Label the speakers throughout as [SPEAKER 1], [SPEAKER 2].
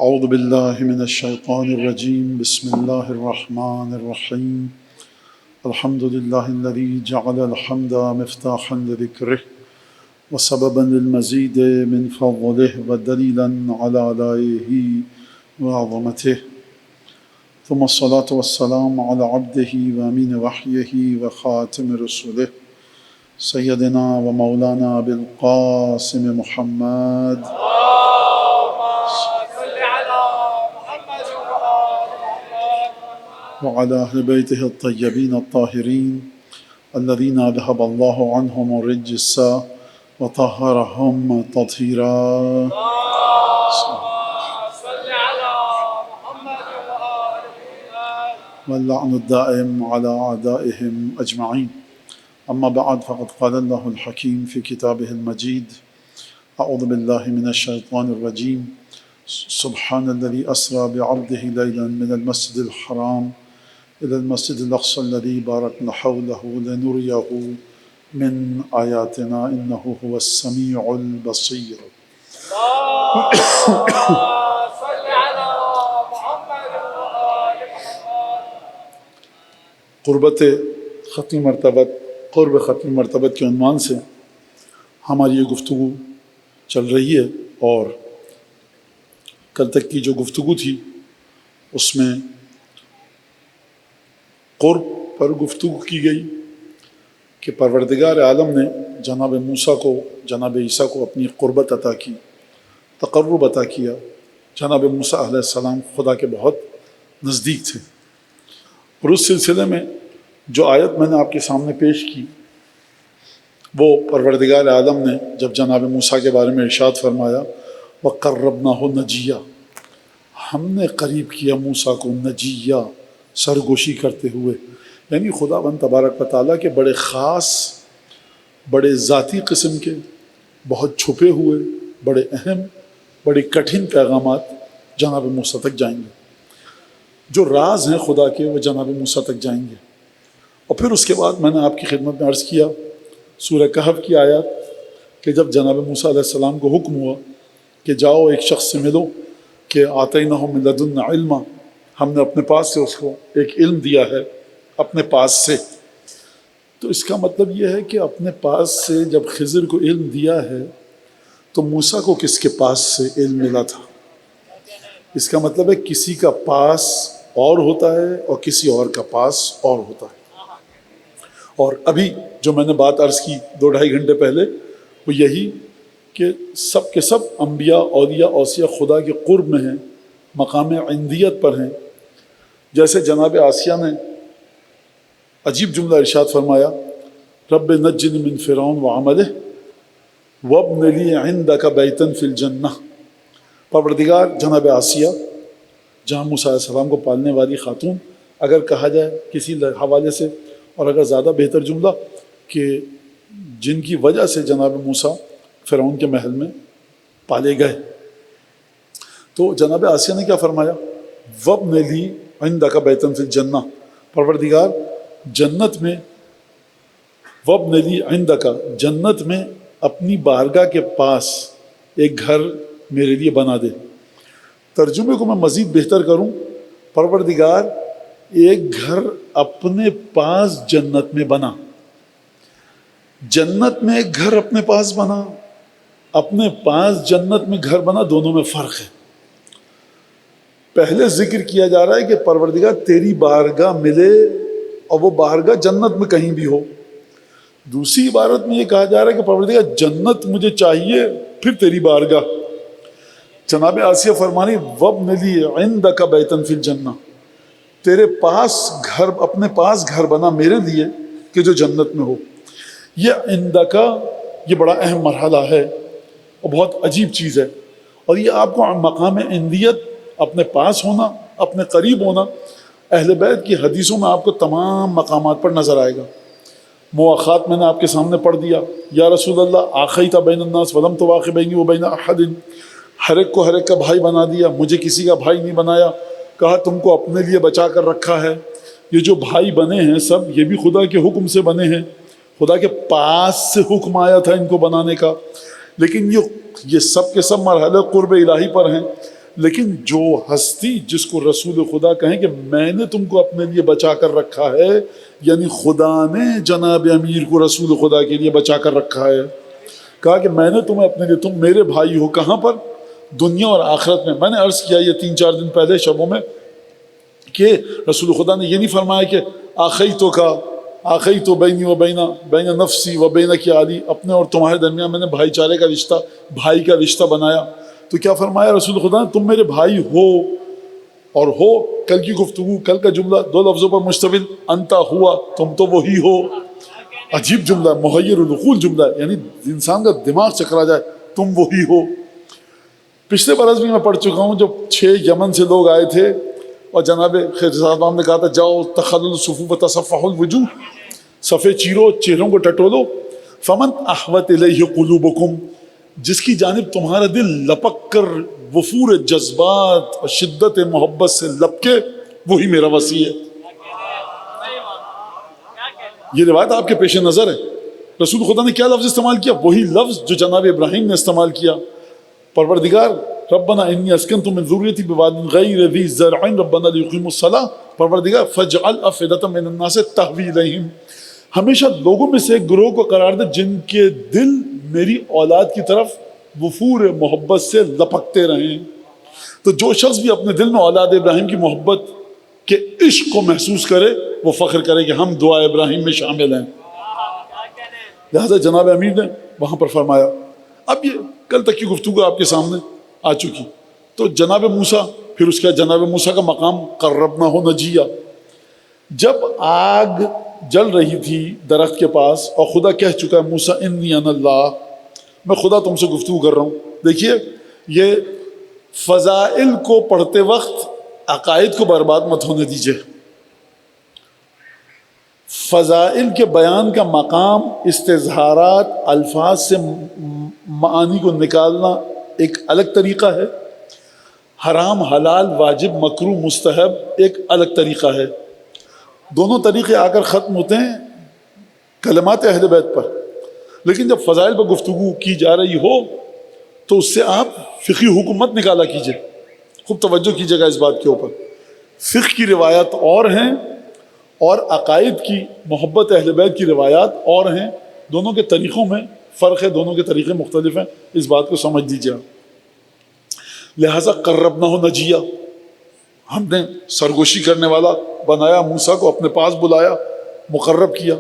[SPEAKER 1] اعوذ باللہ من الشیطان الرجیم بسم اللہ الرحمن الرحیم الحمد للہ الذی جعل الحمد مفتاحا لذکرہ وسببا للمزید من فضلہ ودلیلا علی آلائہ وعظمتہ ثم الصلاة والسلام على عبدہ وامین وحیہ وخاتم رسولہ سیدنا ومولانا ابی القاسم محمد وعلى أهل بيته الطيبين الطاهرين الذين أذهب الله عنهم الرجس وطهرهم تطهيرا واللعن الدائم على أعدائهم أجمعين أما بعد فقد قال الله الحكيم في كتابه المجيد أعوذ بالله من الشيطان الرجيم سبحان الذي أسرى بعبده ليلا من المسجد الحرام إلى المسجد الأقصى الذي باركنا حوله لنريه من آياتنا إنه هو السميع البصير قرب ختم مرتبت کے عنوان سے ہماری یہ گفتگو چل رہی ہے، اور کل تک کی جو گفتگو تھی اس میں قرب پر گفتگو کی گئی کہ پروردگار عالم نے جناب موسیٰ کو، جناب عیسیٰ کو اپنی قربت عطا کی، تقرب عطا کیا۔ جناب موسیٰ علیہ السلام خدا کے بہت نزدیک تھے، اور اس سلسلے میں جو آیت میں نے آپ کے سامنے پیش کی وہ پروردگار عالم نے جب جناب موسیٰ کے بارے میں ارشاد فرمایا وَقَرَّبْنَاهُ نَجِيًّا، ہم نے قریب کیا موسیٰ کو نجیہ، سرگوشی کرتے ہوئے، یعنی خداوند تبارک و تعالیٰ کے بڑے خاص، بڑے ذاتی قسم کے، بہت چھپے ہوئے، بڑے اہم، بڑے کٹھن پیغامات جناب موسیٰ تک جائیں گے۔ جو راز ہیں خدا کے وہ جناب موسیٰ تک جائیں گے۔ اور پھر اس کے بعد میں نے آپ کی خدمت میں عرض کیا سورہ کہف کی آیات کہ جب جناب موسیٰ علیہ السلام کو حکم ہوا کہ جاؤ ایک شخص سے ملو کہ آتیناہ من لدنا علما، ہم نے اپنے پاس سے اس کو ایک علم دیا ہے، اپنے پاس سے، تو اس کا مطلب یہ ہے کہ اپنے پاس سے جب خضر کو علم دیا ہے تو موسیٰ کو کس کے پاس سے علم ملا تھا؟ اس کا مطلب ہے کسی کا پاس اور ہوتا ہے اور کسی اور کا پاس اور ہوتا ہے۔ اور ابھی جو میں نے بات عرض کی 2-2.5 گھنٹے پہلے وہ یہی کہ سب کے سب انبیاء، اولیاء، اوصیاء خدا کے قرب میں ہیں، مقام عندیت پر ہیں۔ جیسے جناب آسیہ نے عجیب جملہ ارشاد فرمایا رب نجنی من فرعون وعملہ وابن لی عندک بیتا فی الجنہ، پروردگار جناب آسیہ جہاں موسیٰ علیہ السلام کو پالنے والی خاتون اگر کہا جائے کسی حوالے سے، اور اگر زیادہ بہتر جملہ کہ جن کی وجہ سے جناب موسیٰ فرعون کے محل میں پالے گئے، تو جناب آسیہ نے کیا فرمایا وابن لی عندک بیتا فی الجنہ، پروردگار جنت میں، وابن لی عندک، جنت میں اپنی بارگاہ کے پاس ایک گھر میرے لیے بنا دے۔ ترجمے کو میں مزید بہتر کروں، پروردگار ایک گھر اپنے پاس جنت میں بنا، جنت میں ایک گھر اپنے پاس بنا، اپنے پاس جنت میں گھر بنا، دونوں میں فرق ہے۔ پہلے ذکر کیا جا رہا ہے کہ پروردگار تیری بارگاہ ملے اور وہ بارگاہ جنت میں کہیں بھی ہو، دوسری عبارت میں یہ کہا جا رہا ہے کہ پروردگار جنت مجھے چاہیے پھر تیری بارگاہ۔ جناب آسیہ فرمانی وابن لی عندک بیتا فی الجنہ، تیرے پاس گھر، اپنے پاس گھر بنا میرے لیے کہ جو جنت میں ہو۔ یہ عندک، یہ بڑا اہم مرحلہ ہے اور بہت عجیب چیز ہے، اور یہ آپ کو مقام عندیت، اپنے پاس ہونا، اپنے قریب ہونا، اہل بیت کی حدیثوں میں آپ کو تمام مقامات پر نظر آئے گا۔ مواخات میں نے آپ کے سامنے پڑھ دیا، یا رسول اللہ آخیت بین الناس ولم تواخ بینی و بین احد، ہر ایک کو ہر ایک کا بھائی بنا دیا، مجھے کسی کا بھائی نہیں بنایا، کہا تم کو اپنے لیے بچا کر رکھا ہے۔ یہ جو بھائی بنے ہیں سب یہ بھی خدا کے حکم سے بنے ہیں، خدا کے پاس سے حکم آیا تھا ان کو بنانے کا، لیکن یہ سب کے سب مرحلے قرب الہی پر ہیں، لیکن جو ہستی جس کو رسول خدا کہیں کہ میں نے تم کو اپنے لیے بچا کر رکھا ہے، یعنی خدا نے جناب امیر کو رسول خدا کے لیے بچا کر رکھا ہے. کہا کہ میں نے تمہیں اپنے لیے، تم میرے بھائی ہو. کہاں پر؟ دنیا اور آخرت میں. میں نے عرض کیا یہ 3-4 دن پہلے شبوں میں کہ رسول خدا نے یہ نہیں فرمایا کہ آخی تو بینی و بین نفسی و بین کی علی، اپنے اور تمہارے درمیان میں نے بھائی چارے کا رشتہ، بھائی کا رشتہ بنایا. تو کیا فرمایا رسول خدا نے؟ تم میرے بھائی ہو. اور ہو کل کی گفتگو، کل کا جملہ 2 لفظوں پر مشتمل، انتا ہوا، تم تو وہی ہو. عجیب جملہ، محیر العقول جملہ، یعنی انسان کا دماغ چکرا جائے، تم وہی ہو. پچھلے برس بھی میں پڑھ چکا ہوں، جب 6 یمن سے لوگ آئے تھے اور جناب خضر نے کہا تھا جاؤ تخلل الصفوف وتصفح الوجوہ، صفے چیرو، چہروں کو ٹٹولو. فمن احوت الیہ قلوبکم، جس کی جانب تمہارا دل لپک کر وفور جذبات اور شدت محبت سے لپکے، وہی میرا وصی ہے. یہ روایت آپ کے پیش نظر ہے. رسول خدا نے کیا لفظ استعمال کیا؟ وہی لفظ جو جناب ابراہیم نے استعمال کیا. پروردگار ربنا انی اسکنت من ذریتی بواد غیر ذی زرع ربنا لیقیموا الصلاۃ، پروردگار فاجعل افئدۃ من الناس تہوی الیہم، ہمیشہ لوگوں میں سے ایک گروہ کو قرار دے جن کے دل میری اولاد کی طرف وفور محبت سے لپکتے رہیں. تو جو شخص بھی اپنے دل میں اولاد ابراہیم کی محبت کے عشق کو محسوس کرے، وہ فخر کرے کہ ہم دعا ابراہیم میں شامل ہیں. لہذا جناب امیر نے وہاں پر فرمایا. اب یہ کل تک کی گفتگو آپ کے سامنے آ چکی. تو جناب موسیٰ، پھر اس کے جناب موسیٰ کا مقام قربناہ نجیہ. جب آگ جل رہی تھی درخت کے پاس اور خدا کہہ چکا ہے موسیٰ انی انا اللہ، میں خدا تم سے گفتگو کر رہا ہوں. دیکھیے یہ فضائل کو پڑھتے وقت عقائد کو برباد مت ہونے دیجیے. فضائل کے بیان کا مقام استظہارات، الفاظ سے معانی کو نکالنا ایک الگ طریقہ ہے، حرام حلال واجب مکروہ مستحب ایک الگ طریقہ ہے. دونوں طریقے آ کر ختم ہوتے ہیں کلمات اہل بیت پر. لیکن جب فضائل پر گفتگو کی جا رہی ہو تو اس سے آپ فقہی حکومت نکالا کیجئے. خوب توجہ کیجئے گا اس بات کے اوپر. فقہ کی روایات اور ہیں اور عقائد کی محبت اہل بیت کی روایات اور ہیں. دونوں کے طریقوں میں فرق ہے، دونوں کے طریقے مختلف ہیں، اس بات کو سمجھ لیجیے. لہٰذا قربناہ نجیہ، ہم نے سرگوشی کرنے والا بنایا، موسیٰ کو اپنے پاس بلایا، مقرب کیا.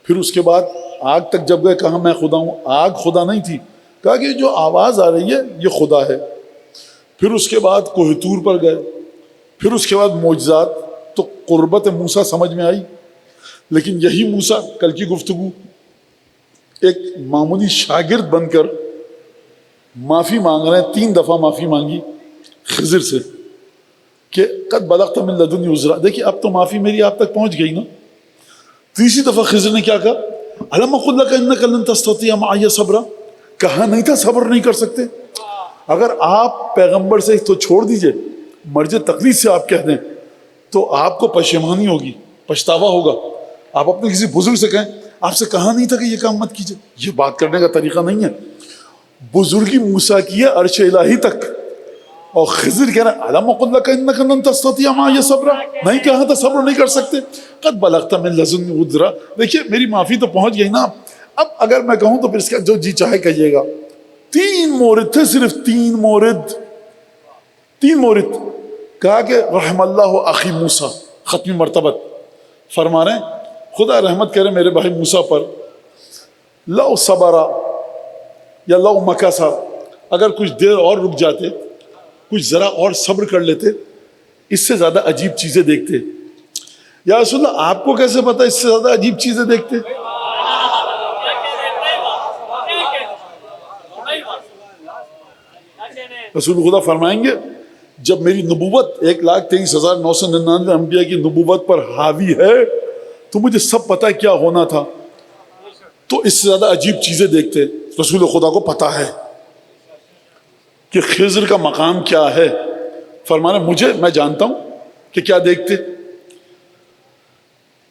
[SPEAKER 1] پھر اس کے بعد آگ تک جب گئے کہا میں خدا ہوں. آگ خدا نہیں تھی، کہا کہ جو آواز آ رہی ہے یہ خدا ہے. پھر اس کے بعد کوہ طور پر گئے، پھر اس کے بعد معجزات. تو قربت موسیٰ سمجھ میں آئی. لیکن یہی موسیٰ کل کی گفتگو ایک معمولی شاگرد بن کر معافی مانگ رہے ہیں. 3 دفعہ معافی مانگی خضر سے کہ قد بلغت من لدنی عذرا. دیکھیے اب تو معافی میری آپ تک پہنچ گئی نا. تیسری دفعہ خضر نے کیا کہا؟ الم اقل لک انک لن تستطیع معی صبرا، کہا نہیں تھا صبر نہیں کر سکتے. اگر آپ پیغمبر سے تو چھوڑ دیجئے، مرج تقلید سے آپ کہہ دیں تو آپ کو پشیمانی ہوگی، پچھتاوا ہوگا. آپ اپنے کسی بزرگ سے کہیں آپ سے کہا نہیں تھا کہ یہ کام مت کیجئے. یہ بات کرنے کا طریقہ نہیں ہے. بزرگی موسیٰ کی ہے عرش الہی تک، اور خضر کہہ رہا ہے الم اقل لک انک لن تستطیع معی صبرا، نہیں کہا تھا صبر نہیں کر سکتے. قد بلغت من لدنی عذرا. دیکھیے میری معافی تو پہنچ گئی نا. اب اگر میں کہوں تو پھر اس کا جو جی چاہے کہیے گا. 3 مورد تھے، صرف 3 مورد. کہا کہ رحم اللہ اخی موسیٰ، ختمی مرتبت فرما رہے ہیں خدا رحمت کرے میرے بھائی موسیٰ پر. لو صبرا یا لو مکثا، اگر کچھ دیر اور رک جاتے، کچھ ذرا اور صبر کر لیتے، اس سے زیادہ عجیب چیزیں دیکھتے. یا رسول اللہ آپ کو کیسے پتا اس سے زیادہ عجیب چیزیں دیکھتے؟ رسول خدا فرمائیں گے جب میری نبوت 1,23,999 انبیاء کی نبوت پر حاوی ہے تو مجھے سب پتہ ہے کیا ہونا تھا. تو اس سے زیادہ عجیب چیزیں دیکھتے. رسول خدا کو پتہ ہے کہ خضر کا مقام کیا ہے. فرمانا میں جانتا ہوں کہ کیا دیکھتے.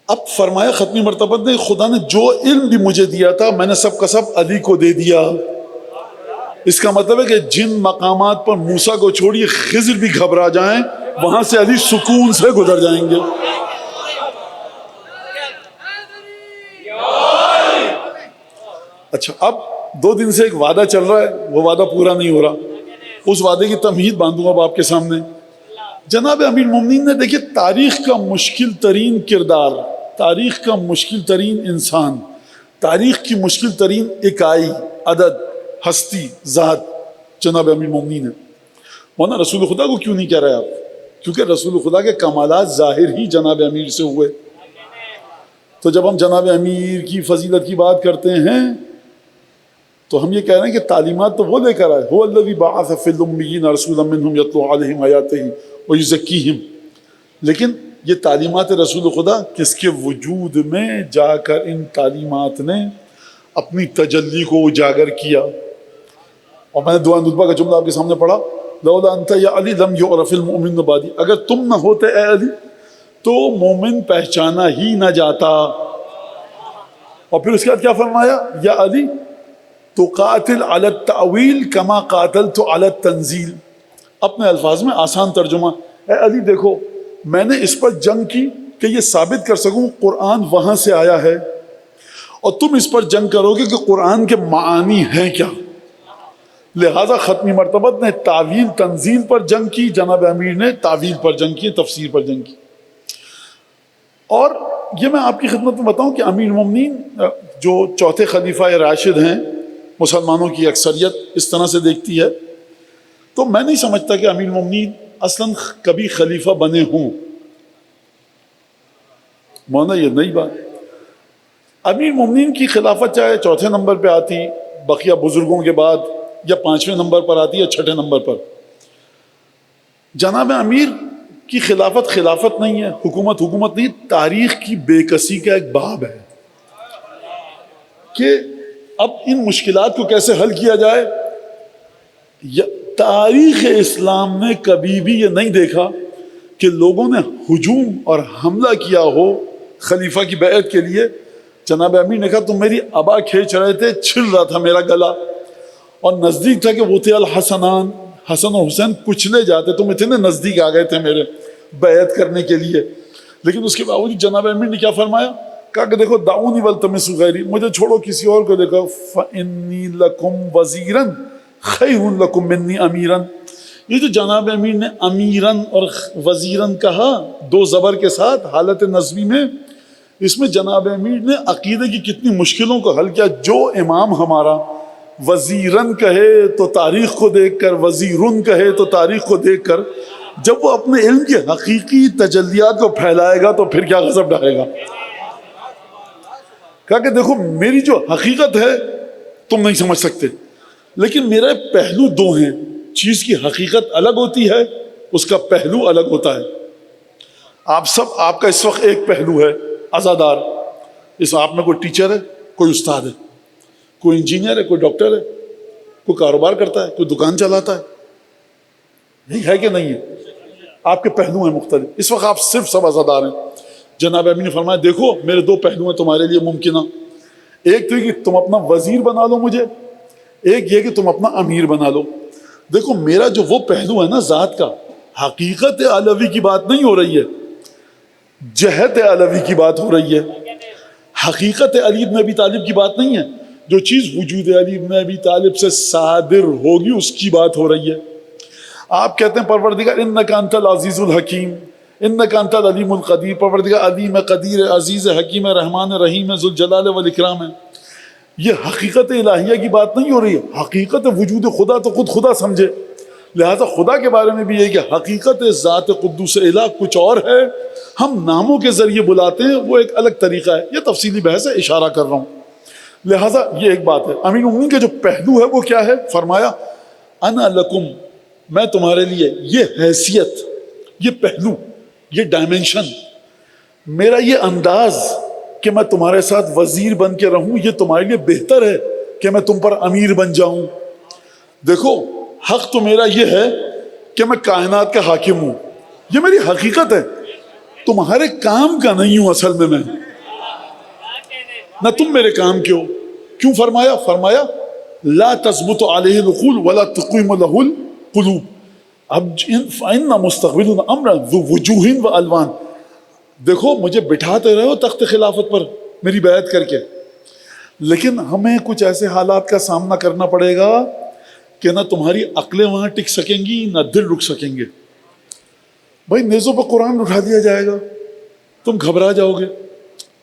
[SPEAKER 1] اب فرمایا ختمی مرتبت نے خدا نے جو علم بھی مجھے دیا تھا میں نے سب کا سب علی کو دے دیا. اس کا مطلب ہے کہ جن مقامات پر موسیٰ کو چھوڑیے خضر بھی گھبرا جائیں وہاں سے علی سکون سے گزر جائیں گے. اچھا اب 2 دن سے ایک وعدہ چل رہا ہے، وہ وعدہ پورا نہیں ہو رہا، اس وعدے کی تمہید باندھوں اب آپ کے سامنے. جناب امیر المومنین نے دیکھیے تاریخ کا مشکل ترین کردار، تاریخ کا مشکل ترین انسان، تاریخ کی مشکل ترین اکائی، عدد، ہستی، ذات جناب امیر المومنین ہے. مولانا رسول خدا کو کیوں نہیں کہہ رہے آپ؟ کیونکہ رسول خدا کے کمالات ظاہر ہی جناب امیر سے ہوئے. تو جب ہم جناب امیر کی فضیلت کی بات کرتے ہیں تو ہم یہ کہہ رہے ہیں کہ تعلیمات تو وہ لے کر آئے، هو الذی بعث فی الامیین رسولا منہم یتلو علیہم آیاتہ ویزکیہم. لیکن یہ تعلیمات رسول خدا کس کے وجود میں جا کر ان تعلیمات نے اپنی تجلی کو اجاگر کیا. اور میں نے دعا ندبہ کا جملہ آپ کے سامنے پڑھا، لولا انت یا علی لم یعرف المؤمن بعدی، اگر تم نہ ہوتے اے علی تو مومن پہچانا ہی نہ جاتا. اور پھر اس کے بعد کیا فرمایا؟ یا علی تو قاتل علی التأویل کما قاتلت علی التنزیل. اپنے الفاظ میں آسان ترجمہ، اے علی دیکھو میں نے اس پر جنگ کی کہ یہ ثابت کر سکوں قرآن وہاں سے آیا ہے، اور تم اس پر جنگ کرو گے کہ قرآن کے معانی ہیں کیا. لہٰذا ختمی مرتبت نے تعویل تنزیل پر جنگ کی، جناب امیر نے تعویل پر جنگ کی، تفسیر پر جنگ کی. اور یہ میں آپ کی خدمت میں بتاؤں کہ امیر المومنین جو چوتھے خلیفہ راشد ہیں، مسلمانوں کی اکثریت اس طرح سے دیکھتی ہے، تو میں نہیں سمجھتا کہ امیر المومنین اصلاً کبھی خلیفہ بنے ہوں. مولانا یہ نئی بات، امیر المومنین کی خلافت چاہے چوتھے نمبر پہ آتی بقیہ بزرگوں کے بعد، یا 5ویں نمبر پر آتی یا 6ٹھے نمبر پر، جناب امیر کی خلافت خلافت نہیں ہے، حکومت حکومت نہیں، تاریخ کی بے کسی کا ایک باب ہے کہ اب ان مشکلات کو کیسے حل کیا جائے. تاریخ اسلام نے کبھی بھی یہ نہیں دیکھا کہ لوگوں نے ہجوم اور حملہ کیا ہو خلیفہ کی بیعت کے لیے. جناب امیر نے کہا تم میری ابا کھینچ رہے تھے، چھل رہا تھا میرا گلا، اور نزدیک تھا کہ وہ تھے الحسنان، حسن و حسین کچلے جاتے، تم اتنے نزدیک آ گئے تھے میرے بیعت کرنے کے لیے. لیکن اس کے باوجود جناب امیر نے کیا فرمایا؟ کہا کہ دیکھو دعونی والتمسوا غیری، مجھے چھوڑو کسی اور کو دیکھو. فإنی لکم وزیرا خیر لکم منی امیرا. یہ جو جناب امیر نے امیرن اور وزیرن کہا 2 زبر کے ساتھ حالت نصبی میں، اس میں جناب امیر نے عقیدے کی کتنی مشکلوں کو حل کیا. جو امام ہمارا وزیرن کہے تو تاریخ کو دیکھ کر، وزیرن کہے تو تاریخ کو دیکھ کر، جب وہ اپنے علم کی حقیقی تجلیات کو پھیلائے گا تو پھر کیا غضب ڈالے گا. کہا کہ دیکھو میری جو حقیقت ہے تم نہیں سمجھ سکتے، لیکن میرے پہلو 2 ہیں. چیز کی حقیقت الگ ہوتی ہے، اس کا پہلو الگ ہوتا ہے. آپ کا اس وقت ایک پہلو ہے عزادار، اس آپ میں کوئی ٹیچر ہے، کوئی استاد ہے، کوئی انجینئر ہے، کوئی ڈاکٹر ہے، کوئی کاروبار کرتا ہے، کوئی دکان چلاتا ہے. نہیں ہے کہ نہیں ہے؟ آپ کے پہلو ہیں مختلف. اس وقت آپ صرف سب عزادار ہیں. جناب امیر نے فرمایا دیکھو میرے 2 پہلو ہیں تمہارے لیے ممکنہ. ایک تو یہ کہ تم اپنا وزیر بنا لو مجھے، ایک یہ کہ تم اپنا امیر بنا لو. دیکھو میرا جو وہ پہلو ہے نا ذات کا، حقیقت علوی کی بات نہیں ہو رہی ہے، جہت علوی کی بات ہو رہی ہے. حقیقت علی بن ابی طالب کی بات نہیں ہے. جو چیز وجود علی بن ابی طالب سے صادر ہوگی اس کی بات ہو رہی ہے. آپ کہتے ہیں پروردگار انک انت العزیز الحکیم، انک انت العلیم القدیر. پروردگار علیم ہے، قدیر ہے، عزیز ہے، حکیم ہے، رحمان ہے، رحیم ہے، ذوالجلال والاکرام ہے. یہ حقیقت الہیہ کی بات نہیں ہو رہی ہے. حقیقت وجود خدا تو خود خدا سمجھے. لہذا خدا کے بارے میں بھی یہ کہ حقیقت ذات قدوس الہ کچھ اور ہے، ہم ناموں کے ذریعے بلاتے ہیں، وہ ایک الگ طریقہ ہے. یہ تفصیلی بحث ہے، اشارہ کر رہا ہوں. لہذا یہ ایک بات ہے. امیر المومنین کے جو پہلو ہے وہ کیا ہے؟ فرمایا انا لکم، میں تمہارے لیے، یہ حیثیت، یہ پہلو، یہ ڈائمنشن، میرا یہ انداز کہ میں تمہارے ساتھ وزیر بن کے رہوں، یہ تمہارے لیے بہتر ہے کہ میں تم پر امیر بن جاؤں. دیکھو حق تو میرا یہ ہے کہ میں کائنات کا حاکم ہوں، یہ میری حقیقت ہے، تمہارے کام کا نہیں ہوں اصل میں، نہ تم میرے کام کے ہو. کیوں فرمایا لا تثبت علیہ العقول ولا تقیم لہ القلوب. اب فإن مستقبل امر ذو وجوہ و الوان. دیکھو مجھے بٹھاتے رہے ہو تخت خلافت پر میری بیعت کر کے، لیکن ہمیں کچھ ایسے حالات کا سامنا کرنا پڑے گا کہ نہ تمہاری عقلیں وہاں ٹک سکیں گی نہ دل رک سکیں گے. بھائی نیزوں پہ قرآن اٹھا دیا جائے گا، تم گھبرا جاؤ گے.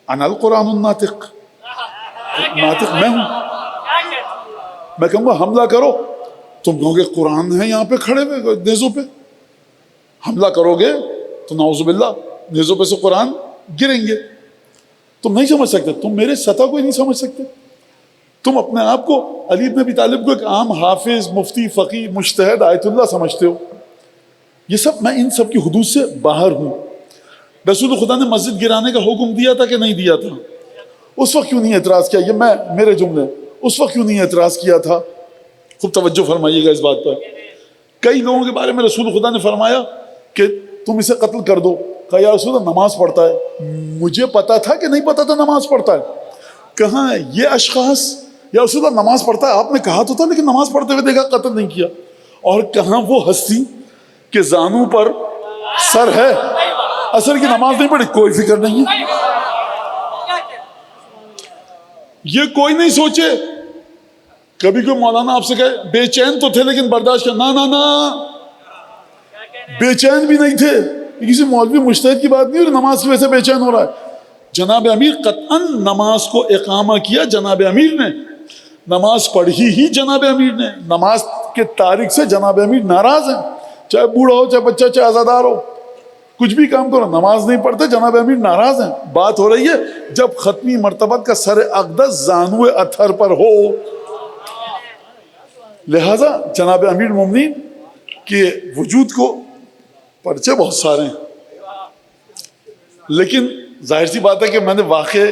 [SPEAKER 1] انا القرآن الناطق، ناطق میں ہوں. میں کہوں گا حملہ کرو، تم کہو گے قرآن ہے یہاں پہ کھڑے ہوئے نیزوں پہ. حملہ کرو گے تو نعوذ باللہ نیزوں پہ سے قرآن گریں گے. تم نہیں سمجھ سکتے، تم میرے سطح کو ہی نہیں سمجھ سکتے. تم اپنے آپ کو علی بن ابی طالب کو ایک عام حافظ، مفتی، فقی، مجتہد، آیت اللہ سمجھتے ہو. یہ سب میں ان سب کی حدود سے باہر ہوں. رسول خدا نے مسجد گرانے کا حکم دیا تھا کہ نہیں دیا تھا؟ اس وقت کیوں نہیں اعتراض کیا؟ یہ میرے جملے، اس وقت کیوں نہیں اعتراض کیا تھا؟ خوب توجہ فرمائیے گا اس بات پر. کئی لوگوں کے بارے میں رسول خدا نے فرمایا کہ تم اسے قتل کر دو. کہا یا رسول اللہ نماز پڑھتا ہے. مجھے پتا تھا کہ نہیں پتا تھا نماز پڑھتا ہے؟ کہاں ہے یہ اشخاص؟ یا رسول اللہ نماز پڑھتا ہے، آپ نے کہا تو تھا لیکن نماز پڑھتے ہوئے دیکھا، قتل نہیں کیا. اور کہاں وہ ہستی کہ زانوں پر سر ہے، عصر کی نماز نہیں پڑھی، کوئی فکر نہیں ہے. یہ کوئی نہیں سوچے. کبھی کوئی مولانا آپ سے کہے بے چین تو تھے لیکن برداشت کیا، نہ بے چین بھی نہیں تھے. کسی مولوی مجتہد کی بات نہیں اور نماز کی وجہ سے بے چین ہو رہا ہے. جناب امیر قطعاً نماز کو اقامہ کیا جناب امیر نے، نماز پڑھی ہی جناب امیر نے. نماز کے تاریخ سے جناب امیر ناراض ہیں، چاہے بوڑھا ہو، چاہے بچہ، چاہے آزادار ہو، کچھ بھی کام کرو، نماز نہیں پڑھتے، جناب امیر ناراض ہیں. بات ہو رہی ہے جب ختمی مرتبت کا سر اقدس زانو اطہر پر ہو. لہذا جناب امیر مومنین کے وجود کو پرچے بہت سارے ہیں، لیکن ظاہر سی بات ہے کہ میں نے واقع،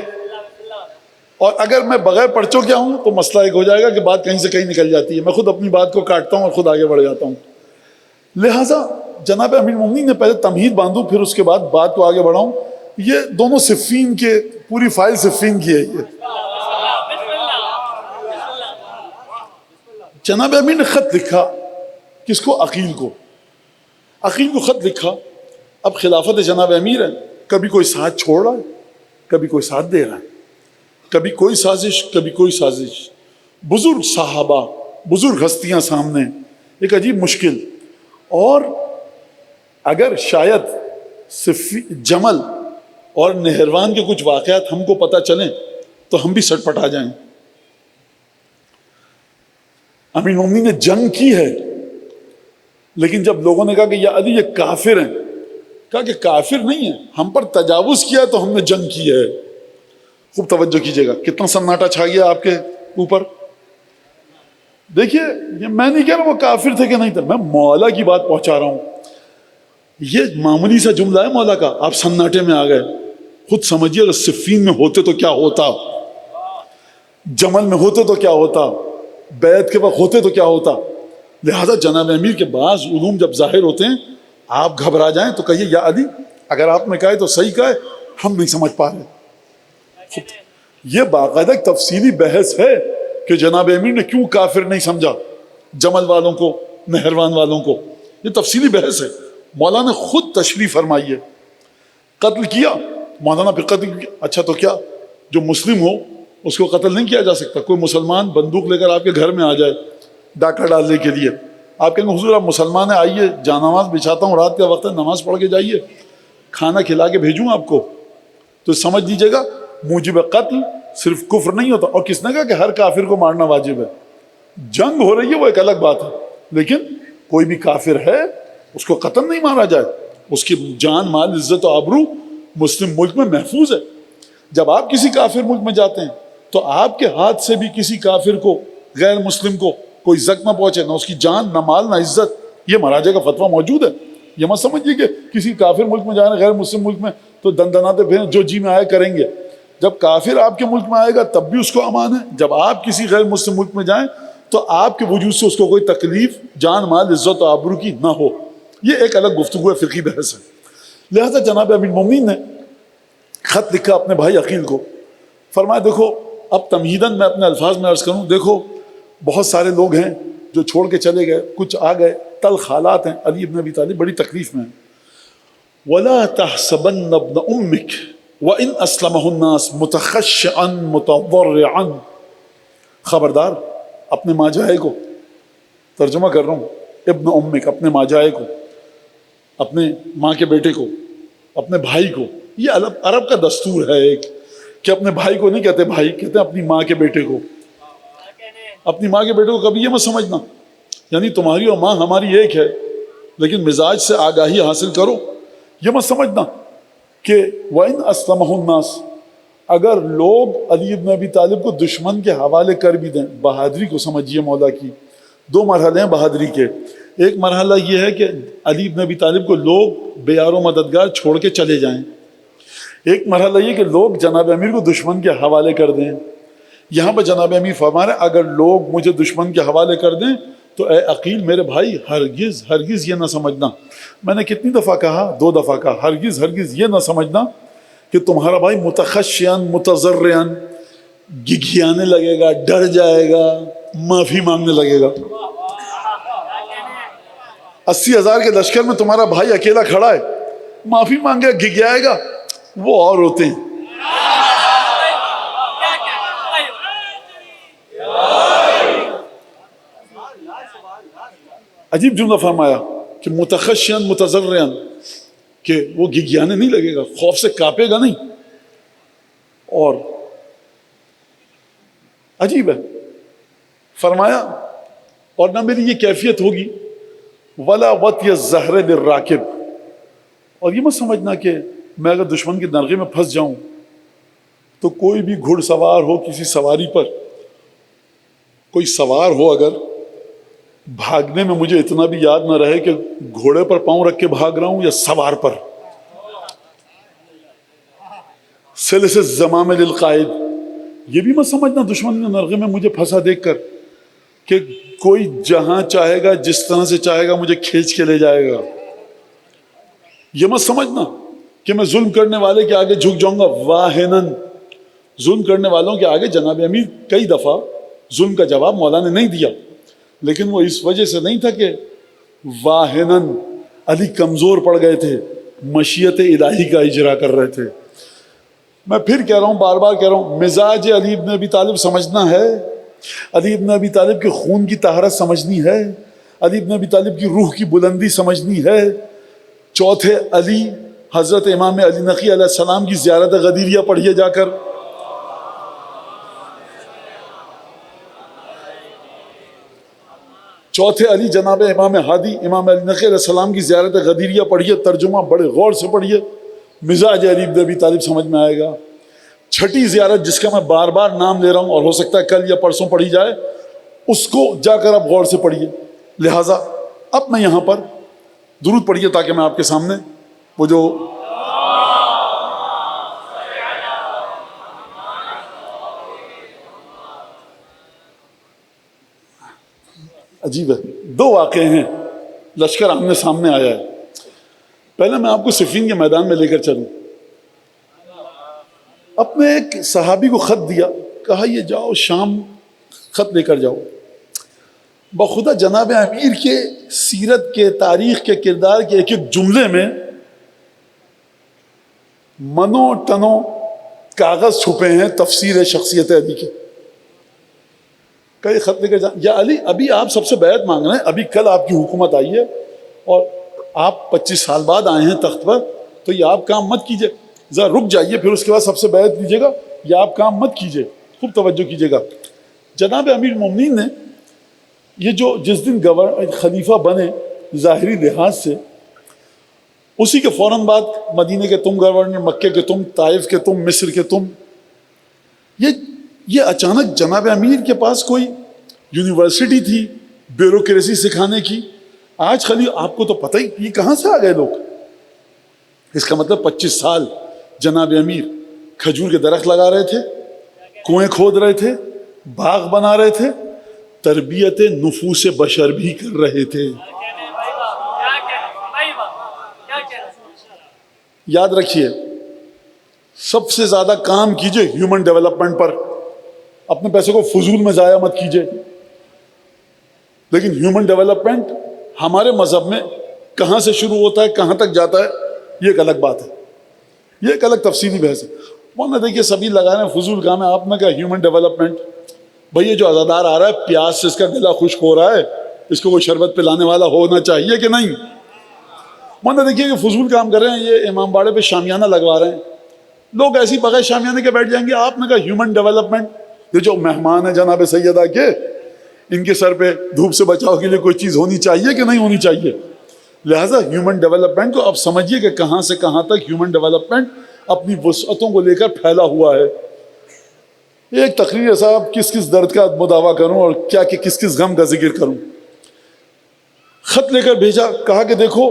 [SPEAKER 1] اور اگر میں بغیر پرچوں کے آؤں تو مسئلہ ایک ہو جائے گا کہ بات کہیں سے کہیں نکل جاتی ہے. میں خود اپنی بات کو کاٹتا ہوں اور خود آگے بڑھ جاتا ہوں. لہٰذا جناب امیر مومنین نے پہلے تمہید باندھوں، پھر اس کے بعد بات کو آگے بڑھاؤں. یہ دونوں صفین کے، پوری فائل صفین کی ہے. یہ جناب امیر نے خط لکھا، کس کو؟ عقیل کو. عقیل کو خط لکھا. اب خلافت جناب امیر ہے، کبھی کوئی ساتھ چھوڑ رہا ہے، کبھی کوئی ساتھ دے رہا ہے، کبھی کوئی سازش، کبھی کوئی سازش. بزرگ صحابہ، بزرگ ہستیاں سامنے، ایک عجیب مشکل. اور اگر شاید جمل اور نہروان کے کچھ واقعات ہم کو پتہ چلیں تو ہم بھی سٹ پٹا جائیں. امیر مومنین نے جنگ کی ہے، لیکن جب لوگوں نے کہا کہ یا علی یہ کافر ہیں، کہا کہ کافر نہیں ہیں، ہم پر تجاوز کیا تو ہم نے جنگ کی ہے. خوب توجہ کیجیے گا کتنا سناٹا چھا گیا آپ کے اوپر. دیکھیے یہ میں نہیں کہہ رہا وہ کافر تھے کہ نہیں تھے، میں مولا کی بات پہنچا رہا ہوں. یہ معمولی سا جملہ ہے مولا کا، آپ سناٹے میں آ گئے. خود سمجھیے اگر صفین میں ہوتے تو کیا ہوتا، جمل میں ہوتے تو کیا ہوتا، بیعت کے وقت ہوتے تو کیا ہوتا. لہذا جناب امیر کے بعض علوم جب ظاہر ہوتے ہیں آپ گھبرا جائیں تو کہیے یا علی اگر آپ نے کہا ہے تو صحیح کہا ہے، ہم نہیں سمجھ پا رہے. یہ باقاعدہ ایک تفصیلی بحث ہے کہ جناب امیر نے کیوں کافر نہیں سمجھا جمل والوں کو، نہروان والوں کو. یہ تفصیلی بحث ہے، مولانا نے خود تشریح فرمائی ہے. قتل کیا مولانا، پھر قتل کیا. اچھا تو کیا جو مسلم ہو اس کو قتل نہیں کیا جا سکتا؟ کوئی مسلمان بندوق لے کر آپ کے گھر میں آ جائے ڈاکہ ڈالنے کے لیے، آپ کہیں گے حضور آپ مسلمان ہیں، آئیے جانماز بچھاتا ہوں، رات کا وقت ہے، نماز پڑھ کے جائیے، کھانا کھلا کے بھیجوں آپ کو. تو سمجھ لیجیے گا موجب قتل صرف کفر نہیں ہوتا. اور کس نے کہا کہ ہر کافر کو مارنا واجب ہے؟ جنگ ہو رہی ہے وہ ایک الگ بات ہے، لیکن کوئی بھی کافر ہے اس کو قتل نہیں مارا جائے، اس کی جان، مال، عزت و آبرو مسلم ملک میں محفوظ ہے. جب آپ کسی کافر ملک میں جاتے ہیں تو آپ کے ہاتھ سے بھی کسی کافر کو، غیر مسلم کو کوئی زخم نہ پہنچے، نہ اس کی جان، نہ مال، نہ عزت. یہ مہاراجے کا فتویٰ موجود ہے. یہ مت سمجھیے کہ کسی کافر ملک میں جانا، غیر مسلم ملک میں تو دندناتے پھریں، جو جی میں آئے کریں گے. جب کافر آپ کے ملک میں آئے گا تب بھی اس کو امان ہے. جب آپ کسی غیر مسلم ملک میں جائیں تو آپ کے وجود سے اس کو کوئی تکلیف جان، مال، عزت و آبرو کی نہ ہو. یہ ایک الگ گفتگو ہے، فقہی بحث ہے. لہذا جناب امیر مومنین نے خط لکھا اپنے بھائی عقیل کو. فرمایا دیکھو اب تمہیداً میں اپنے الفاظ میں عرض کروں، دیکھو بہت سارے لوگ ہیں جو چھوڑ کے چلے گئے، کچھ آ گئے، تلخ حالات ہیں. علی ابن ابی طالب بڑی تکلیف میں ہیں. وَلَا تَحْسَبَنَّ ابْنَ أُمِّكَ وَإِنْ أَسْلَمَهُ النَّاسُ مُتَخَشِّعًا مُتَضَرِّعًا. خبردار اپنے ماں جائے کو، ترجمہ کر رہا ہوں، ابن امک، اپنے ماں جائے کو، اپنے ماں کے بیٹے کو، اپنے بھائی کو. یہ عرب کا دستور ہے ایک کہ اپنے بھائی کو نہیں کہتے بھائی، کہتے ہیں اپنی ماں کے بیٹے کو. اپنی ماں کے بیٹے کو کبھی یہ مت سمجھنا یعنی تمہاری اور ماں ہماری ایک ہے، لیکن مزاج سے آگاہی حاصل کرو. یہ مت سمجھنا کہ وَإِنْ أَسْلَمَهُ النَّاسُ، اگر لوگ علی ابن ابی طالب کو دشمن کے حوالے کر بھی دیں. بہادری کو سمجھیے مولا کی. دو مرحلے ہیں بہادری کے. ایک مرحلہ یہ ہے کہ علی ابن ابی طالب کو لوگ بے یار و مددگار چھوڑ کے چلے جائیں. ایک مرحلہ یہ کہ لوگ جناب امیر کو دشمن کے حوالے کر دیں. یہاں پہ جناب امیر فرما رہے ہیں اگر لوگ مجھے دشمن کے حوالے کر دیں تو اے عقیل میرے بھائی ہرگز ہرگز یہ نہ سمجھنا، میں نے کتنی دفعہ کہا، 2 دفعہ کہا، ہرگز ہرگز یہ نہ سمجھنا کہ تمہارا بھائی متخشیان متضرعان گھگھیانے لگے گا، ڈر جائے گا، معافی مانگنے لگے گا. 80,000 کے لشکر میں تمہارا بھائی اکیلا کھڑا ہے، معافی مانگے گا، گھگھیائے گا. وہ اور ہوتے ہیں. عجیب جملہ فرمایا کہ متخشیان متضرعان، کہ وہ گھگھیانے نہیں لگے گا، خوف سے کانپے گا نہیں. اور عجیب ہے فرمایا اور نہ میری یہ کیفیت ہوگی ولا وطی الزہر للراکب. اور یہ مت سمجھنا کہ میں اگر دشمن کے نرغے میں پھنس جاؤں تو کوئی بھی گھڑ سوار ہو کسی سواری پر، کوئی سوار ہو اگر بھاگنے میں مجھے اتنا بھی یاد نہ رہے کہ گھوڑے پر پاؤں رکھ کے بھاگ رہا ہوں یا سوار پر. سلس الزمام للقائد. یہ بھی مت سمجھنا دشمن کے نرغے میں مجھے پھنسا دیکھ کر کہ کوئی جہاں چاہے گا جس طرح سے چاہے گا مجھے کھینچ کے لے جائے گا. یہ مت سمجھنا کہ میں ظلم کرنے والے کے آگے جھک جاؤں گا. واہنن، ظلم کرنے والوں کے آگے جناب امیر کئی دفعہ ظلم کا جواب مولا نے نہیں دیا، لیکن وہ اس وجہ سے نہیں تھا کہ واہنن علی کمزور پڑ گئے تھے، مشیت الہی کا اجرا کر رہے تھے. میں پھر کہہ رہا ہوں، بار بار کہہ رہا ہوں، مزاج علی ابن ابی طالب سمجھنا ہے، علی ابن ابی طالب کے خون کی طہارت سمجھنی ہے، علی ابن ابی طالب کی روح کی بلندی سمجھنی ہے. چوتھے علی حضرت امام علی نقی علیہ السلام کی زیارت غدیریہ پڑھیے جا کر. چوتھے علی جناب امام ہادی امام علی نقی علیہ السلام کی زیارت غدیریہ پڑھیے، ترجمہ بڑے غور سے پڑھیے، مزاج علی ابن ابی طالب سمجھ میں آئے گا. چھٹی زیارت جس کا میں بار بار نام لے رہا ہوں اور ہو سکتا ہے کل یا پرسوں پڑھی جائے، اس کو جا کر آپ غور سے پڑھیے. لہٰذا اب میں یہاں پر درود پڑھیے تاکہ میں آپ کے سامنے وہ جو عجیب ہے. 2 واقعے ہیں، لشکر آمنے سامنے آیا ہے. پہلے میں آپ کو صفین کے میدان میں لے کر چلوں. اپنے ایک صحابی کو خط دیا، کہا یہ جاؤ شام خط لے کر جاؤ. بخدا جناب امیر کے سیرت کے، تاریخ کے، کردار کے ایک ایک جملے میں منو ٹنو کاغذ چھپے ہیں تفسیر شخصیت علی کی. کئی خط لے کر جائیں، یا علی ابھی آپ سب سے بیعت مانگ رہے ہیں، ابھی کل آپ کی حکومت آئی ہے اور آپ 25 سال بعد آئے ہیں تخت پر، تو یہ آپ کام مت کیجئے، ذرا رک جائیے، پھر اس کے بعد سب سے بیعت لیجیے گا. یہ آپ کام مت کیجئے، خوب توجہ کیجیے گا. جناب امیر المومنین نے یہ جو جس دن خلیفہ بنے ظاہری لحاظ سے، اسی کے فوراً بعد مدینے کے تم گورنر، مکے کے تم، طائف کے تم، مصر کے تم، یہ اچانک جناب امیر کے پاس کوئی یونیورسٹی تھی بیوروکریسی سکھانے کی. آج خلی آپ کو تو پتہ ہی یہ کہاں سے آ گئے لوگ. اس کا مطلب 25 سال جناب امیر کھجور کے درخت لگا رہے تھے، کنویں کھود رہے تھے، باغ بنا رہے تھے، تربیت نفوس بشر بھی کر رہے تھے. یاد رکھیے، سب سے زیادہ کام کیجئے ہیومن ڈیولپمنٹ پر. اپنے پیسے کو فضول میں ضائع مت کیجئے. لیکن ہیومن ڈیولپمنٹ ہمارے مذہب میں کہاں سے شروع ہوتا ہے کہاں تک جاتا ہے یہ ایک الگ بات ہے، یہ ایک الگ تفصیلی بحث ہے۔ مولانا دیکھیے سبھی لگا رہے ہیں فضول کام ہے، آپ نے کہا ہیومن ڈیولپمنٹ، بھئی یہ جو عزادار آ رہا ہے پیاس سے اس کا گلا خشک ہو رہا ہے، اس کو کوئی شربت پلانے والا ہونا چاہیے کہ نہیں؟ مولانا دیکھیے کہ فضول کام کر رہے ہیں، یہ امام باڑے پہ شامیانہ لگوا رہے ہیں، لوگ ایسی بغیر شامیانے کے بیٹھ جائیں گے۔ آپ نے کہا ہیومن ڈیولپمنٹ، یہ جو مہمان ہیں جناب سیدہ کے، ان کے سر پہ دھوپ سے بچاؤ کے لیے کوئی چیز ہونی چاہیے کہ نہیں ہونی چاہیے؟ لہٰذا ہیومن ڈیولپمنٹ کو اب سمجھیے کہ کہاں سے کہاں تک ہیومن ڈیولپمنٹ اپنی وسعتوں کو لے کر پھیلا ہوا ہے۔ ایک تقریر ہے صاحب، کس کس درد کا مداوع کروں اور کیا کہ کس کس غم کا ذکر کروں۔ خط لے کر بھیجا، کہا کہ دیکھو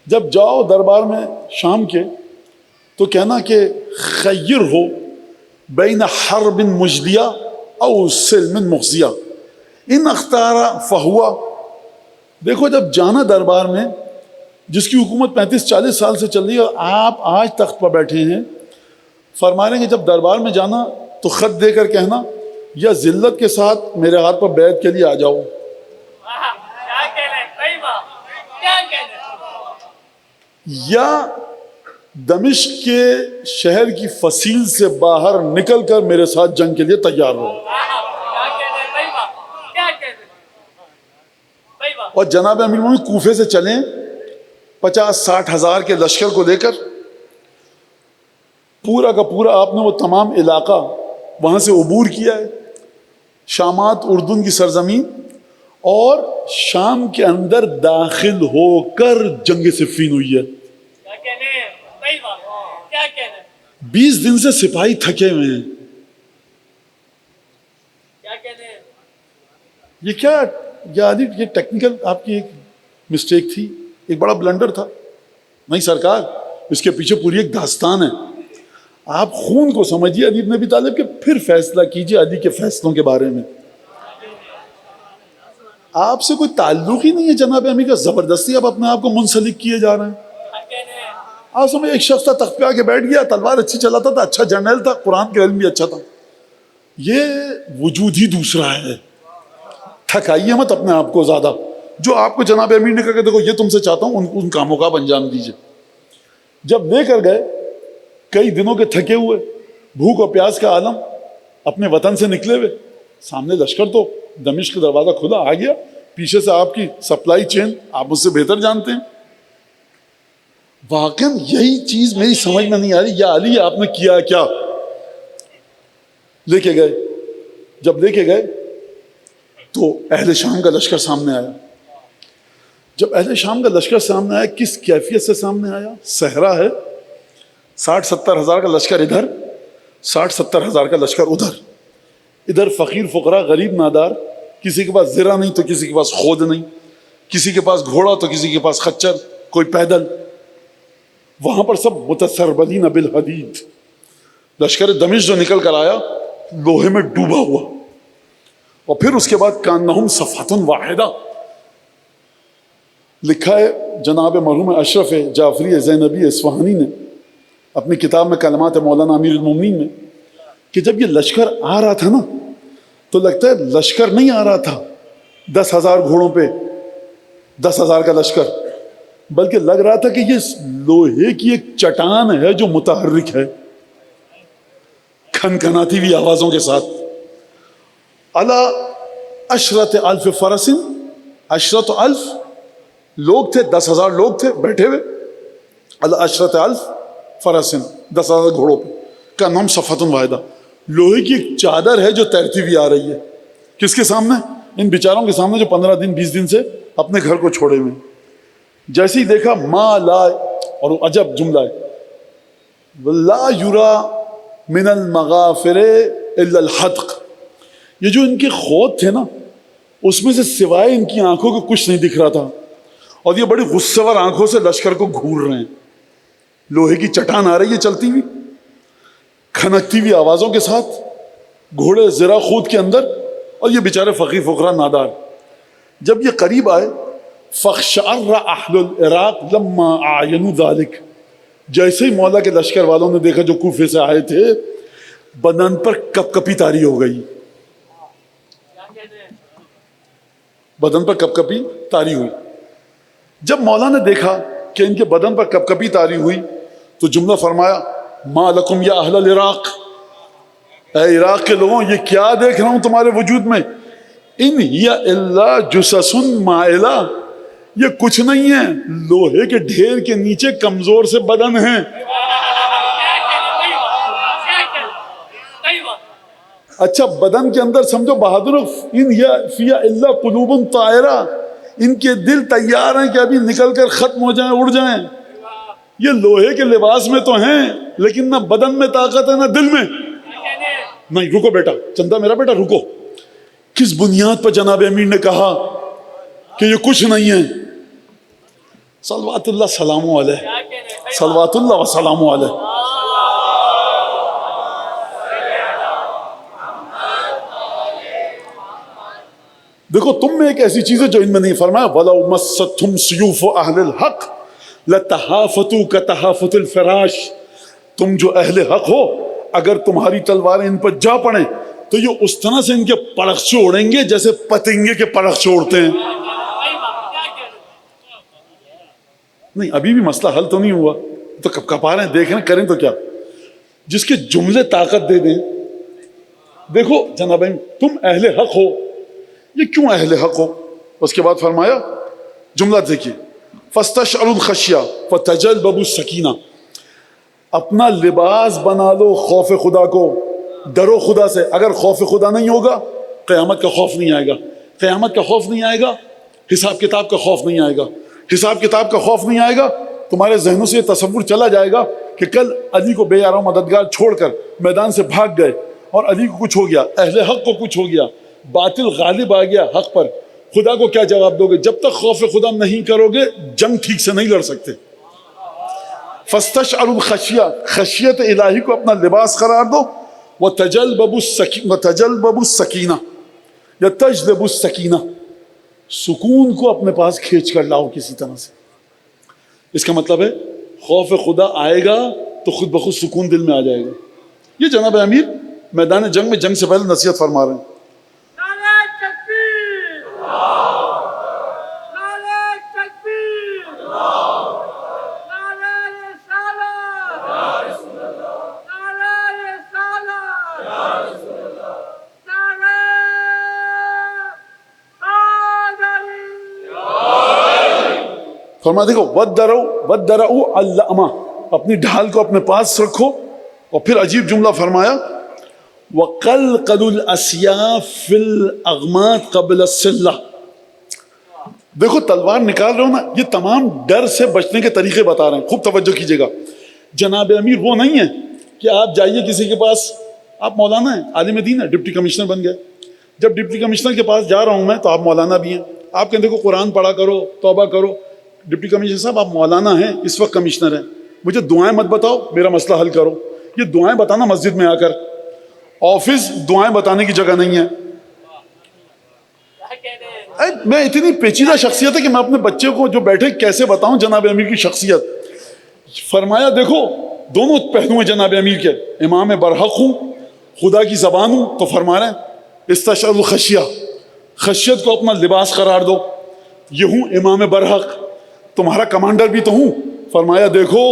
[SPEAKER 1] جب جاؤ دربار میں شام کے تو کہنا کہ خیر ہو بین حرب مجدیہ او سلم مخزیہ ان اختارا فہوا۔ دیکھو جب جانا دربار میں جس کی حکومت 35-40 سال سے چل رہی ہے اور آپ آج تخت پر بیٹھے ہیں، فرما رہے ہیں کہ جب دربار میں جانا تو خط دے کر کہنا یا ذلت کے ساتھ میرے ہاتھ پر بیعت کے لیے آ جاؤ، یا دمشق کے شہر کی فصیل سے باہر نکل کر میرے ساتھ جنگ کے لیے تیار ہو۔ اور جناب امیر المومنین کوفے سے چلیں 50-60 ہزار کے لشکر کو لے کر، پورا کا پورا آپ نے وہ تمام علاقہ وہاں سے عبور کیا ہے، شامات اردن کی سرزمین، اور شام کے اندر داخل ہو کر جنگ صفین ہوئی ہے۔ 20 دن سے سپاہی تھکے ہوئے ہیں۔ یہ کیا یہ ٹیکنیکل آپ کی ایک مسٹیک تھی، ایک بڑا بلنڈر تھا؟ نہیں سرکار، اس کے پیچھے پوری ایک داستان ہے۔ آپ خون کو سمجھیے علی بن ابی طالب کے، پھر فیصلہ کیجیے علی کے فیصلوں کے بارے میں۔ آپ سے کوئی تعلق ہی نہیں ہے جناب امیر کا، زبردستی آپ اپنے آپ کو منسلک کیے جا رہے ہیں۔ آپ سمجھے ایک شخص تھا تخت پہ آ کے بیٹھ گیا، تلوار اچھی چلاتا تھا، اچھا جرنیل تھا، قرآن کا علم بھی اچھا تھا۔ یہ وجود ہی دوسرا ہے۔ تھکائیے مت اپنے آپ کو زیادہ، جو آپ کو جناب امیر نے کہا کہ دیکھو یہ تم سے چاہتا ہوں ان کاموں کا آپ انجام دیجئے۔ جب لے کر گئے کئی دنوں کے تھکے ہوئے، بھوک اور پیاس کا عالم، اپنے وطن سے نکلے ہوئے، سامنے لشکر تو دمشق کا دروازہ کھلا آ گیا، پیچھے سے آپ کی سپلائی چین آپ مجھ سے بہتر جانتے ہیں۔ واقعاً یہی چیز میری سمجھ میں نہیں آ رہی، یا علی آپ نے کیا کیا؟ لے کے گئے، جب لے کے گئے تو اہل شام کا لشکر سامنے آیا۔ جب اہل شام کا لشکر سامنے آیا، کس کیفیت سے سامنے آیا؟ صحرا ہے، 60-70 ہزار کا لشکر ادھر، 60-70 ہزار کا لشکر ادھر، ادھر فقیر فقراء غریب نادار، کسی کے پاس زرہ نہیں تو کسی کے پاس خود نہیں، کسی کے پاس گھوڑا تو کسی کے پاس خچر، کوئی پیدل، وہاں پر سب متسربلین بالحدید۔ لشکر دمشق جو نکل کر آیا لوہے میں ڈوبا ہوا، اور پھر اس کے بعد کانہم صفحۃ واحدہ۔ لکھا ہے جناب مرحوم اشرف جعفری زینبی اصفہانی نے اپنی کتاب میں کلمات مولانا امیر المومنین میں، کہ جب یہ لشکر آ رہا تھا نا تو لگتا ہے لشکر نہیں آ رہا تھا 10,000 گھوڑوں پہ 10,000 کا لشکر، بلکہ لگ رہا تھا کہ یہ لوہے کی ایک چٹان ہے جو متحرک ہے، کھنکھناتی ہوئی آوازوں کے ساتھ۔ علی عشرت الف فرسن، عشرت الف لوگ تھے، 10,000 لوگ تھے بیٹھے ہوئے، علی عشرت الف فرسن 10,000 گھوڑوں پہ، کانہم صفحۃ واحدہ، لوہے کی ایک چادر ہے جو تیرتی ہوئی آ رہی ہے۔ کس کے سامنے؟ ان بیچاروں کے سامنے جو 15 دن 20 دن سے اپنے گھر کو چھوڑے ہوئے۔ جیسے ہی دیکھا ما لا، اور عجب جملہ ہے، لا یرا من المغافر الا الحدق، یہ جو ان کے خود تھے نا اس میں سے سوائے ان کی آنکھوں کو کچھ نہیں دکھ رہا تھا، اور یہ بڑی غصے ور آنکھوں سے لشکر کو گھور رہے ہیں۔ لوہے کی چٹان آ رہی ہے چلتی ہوئی، کھنکتی ہوئی آوازوں کے ساتھ، گھوڑے زرہ خود کے اندر، اور یہ بیچارے فقیر فقراء نادار۔ جب یہ قریب آئے فَخْشَعَرَّ أَهْلُ الْعِرَاقِ لَمَّا أَعْيَنُوا ذَلِكَ، جیسے ہی مولا کے لشکر والوں نے دیکھا جو کوفے سے آئے تھے، بدن پر کپ کپی طاری ہو گئی۔ بدن پر کپ کپی طاری ہوئی. جب مولا نے دیکھا کہ ان کے بدن پر کپ کپی طاری ہوئی تو جملہ فرمایا ما لکم یا اہل العراق، اے عراق کے لوگوں یہ کیا دیکھ رہا ہوں تمہارے وجود میں، ان ہی الا جثث مائلہ، یہ کچھ نہیں ہے، لوہے کے ڈھیر کے نیچے کمزور سے بدن ہیں. اچھا بدن کے اندر سمجھو بہادر، ان فی الا قلوب طائرہ، ان کے دل تیار ہیں کہ ابھی نکل کر ختم ہو جائیں، اڑ جائیں. یہ لوہے کے لباس میں تو ہیں لیکن نہ بدن میں طاقت ہے نہ دل میں. نہیں رکو بیٹا، چندہ میرا بیٹا رکو. کس بنیاد پر جناب امیر نے کہا کہ یہ کچھ نہیں ہے؟ صلوات اللہ سلام علیہ، صلوات اللہ وسلام علیہ. دیکھو تم میں ایک ایسی چیز ہے جو ان میں نہیں. فرمایا وَلَوْ مَسَّتْهُمْ سُيُوفُ أَهْلِ الْحَقِّ لَتَحَافَتُوا كَتَحَافُتِ الْفِرَاشِ، تم جو اہل حق ہو اگر تمہاری تلواریں ان پر جا پڑیں تو یہ اس طرح سے ان کے پرخچے اڑیں گے جیسے پتنگے کے پرخچے اڑتے ہیں. نہیں ابھی بھی مسئلہ حل تو نہیں ہوا، تو کب کپا رہے ہیں، دیکھ رہے ہیں، کریں تو کیا. جس کے جملے طاقت دے دیں. دیکھو جناب تم اہل حق ہو، یہ کیوں اہل حق ہو؟ اس کے بعد فرمایا جملہ دیکھیے فَاسْتَشْعَرُوا الْخَشْيَةَ فَتَجَلْبَبُوا السَّكِينَةَ، اپنا لباس بنا لو خوف خدا کو، ڈرو خدا سے. اگر خوف خدا نہیں ہوگا قیامت کا خوف نہیں آئے گا، قیامت کا خوف نہیں آئے گا، حساب کتاب کا خوف نہیں آئے گا، حساب کتاب کا خوف نہیں آئے گا. تمہارے ذہنوں سے یہ تصور چلا جائے گا کہ کل علی کو بے یارو مددگار چھوڑ کر میدان سے بھاگ گئے اور علی کو کچھ ہو گیا، اہل حق کو کچھ ہو گیا، باطل غالب آ گیا حق پر، خدا کو کیا جواب دو گے؟ جب تک خوف خدا نہیں کرو گے جنگ ٹھیک سے نہیں لڑ سکتے. فَاسْتَشْعَرُوا الْخَشْيَةَ، خشیت الہی کو اپنا لباس قرار دو. وَتَجَلْبَبُوا السَّكِينَةَ یا تَجْلِبُوا السَّكِينَةَ، سکون کو اپنے پاس کھینچ کر لاؤ کسی طرح سے. اس کا مطلب ہے خوف خدا آئے گا تو خود بخود سکون دل میں آ جائے گا. یہ جناب امیر میدان جنگ میں جنگ سے پہلے نصیحت فرما رہے ہیں. فرما دیکھو وَدَّرَعُوا اللَّأْمَ، اپنی ڈھال کو اپنے پاس رکھو. اور پھر عجیب جملہ فرمایا وَقَلْقَلُوا الْأَسْيَافِ فِي الْأَغْمَاتِ قَبْلَ السِّلَّةِ. دیکھو تلوار نکال رہے ہو نا، یہ تمام ڈر سے بچنے کے طریقے بتا رہے ہیں. خوب توجہ کیجئے گا. جناب امیر وہ نہیں ہے کہ آپ جائیے کسی کے پاس، آپ مولانا ہیں، عالم دین ہے، ڈپٹی کمشنر بن گئے. جب ڈپٹی کمشنر کے پاس جا رہا ہوں میں تو آپ مولانا بھی ہیں، آپ کہیں دیکھو قرآن پڑھا کرو، توبہ کرو. ڈپٹی کمشنر صاحب آپ مولانا ہیں، اس وقت کمشنر ہیں، مجھے دعائیں مت بتاؤ، میرا مسئلہ حل کرو. یہ دعائیں بتانا مسجد میں آ کر، آفس دعائیں بتانے کی جگہ نہیں ہے. میں اتنی پیچیدہ شخصیت ہے کہ میں اپنے بچے کو جو بیٹھے کیسے بتاؤں جناب امیر کی شخصیت. فرمایا دیکھو دونوں پہلو ہیں جناب امیر کے، امام برحق ہوں، خدا کی زبان ہوں. تو فرما رہے ہیں استشعروا الخشیہ، خشیت کو اپنا لباس قرار دو. یہ ہوں امام برحق، تمہارا کمانڈر بھی تو ہوں. فرمایا دیکھو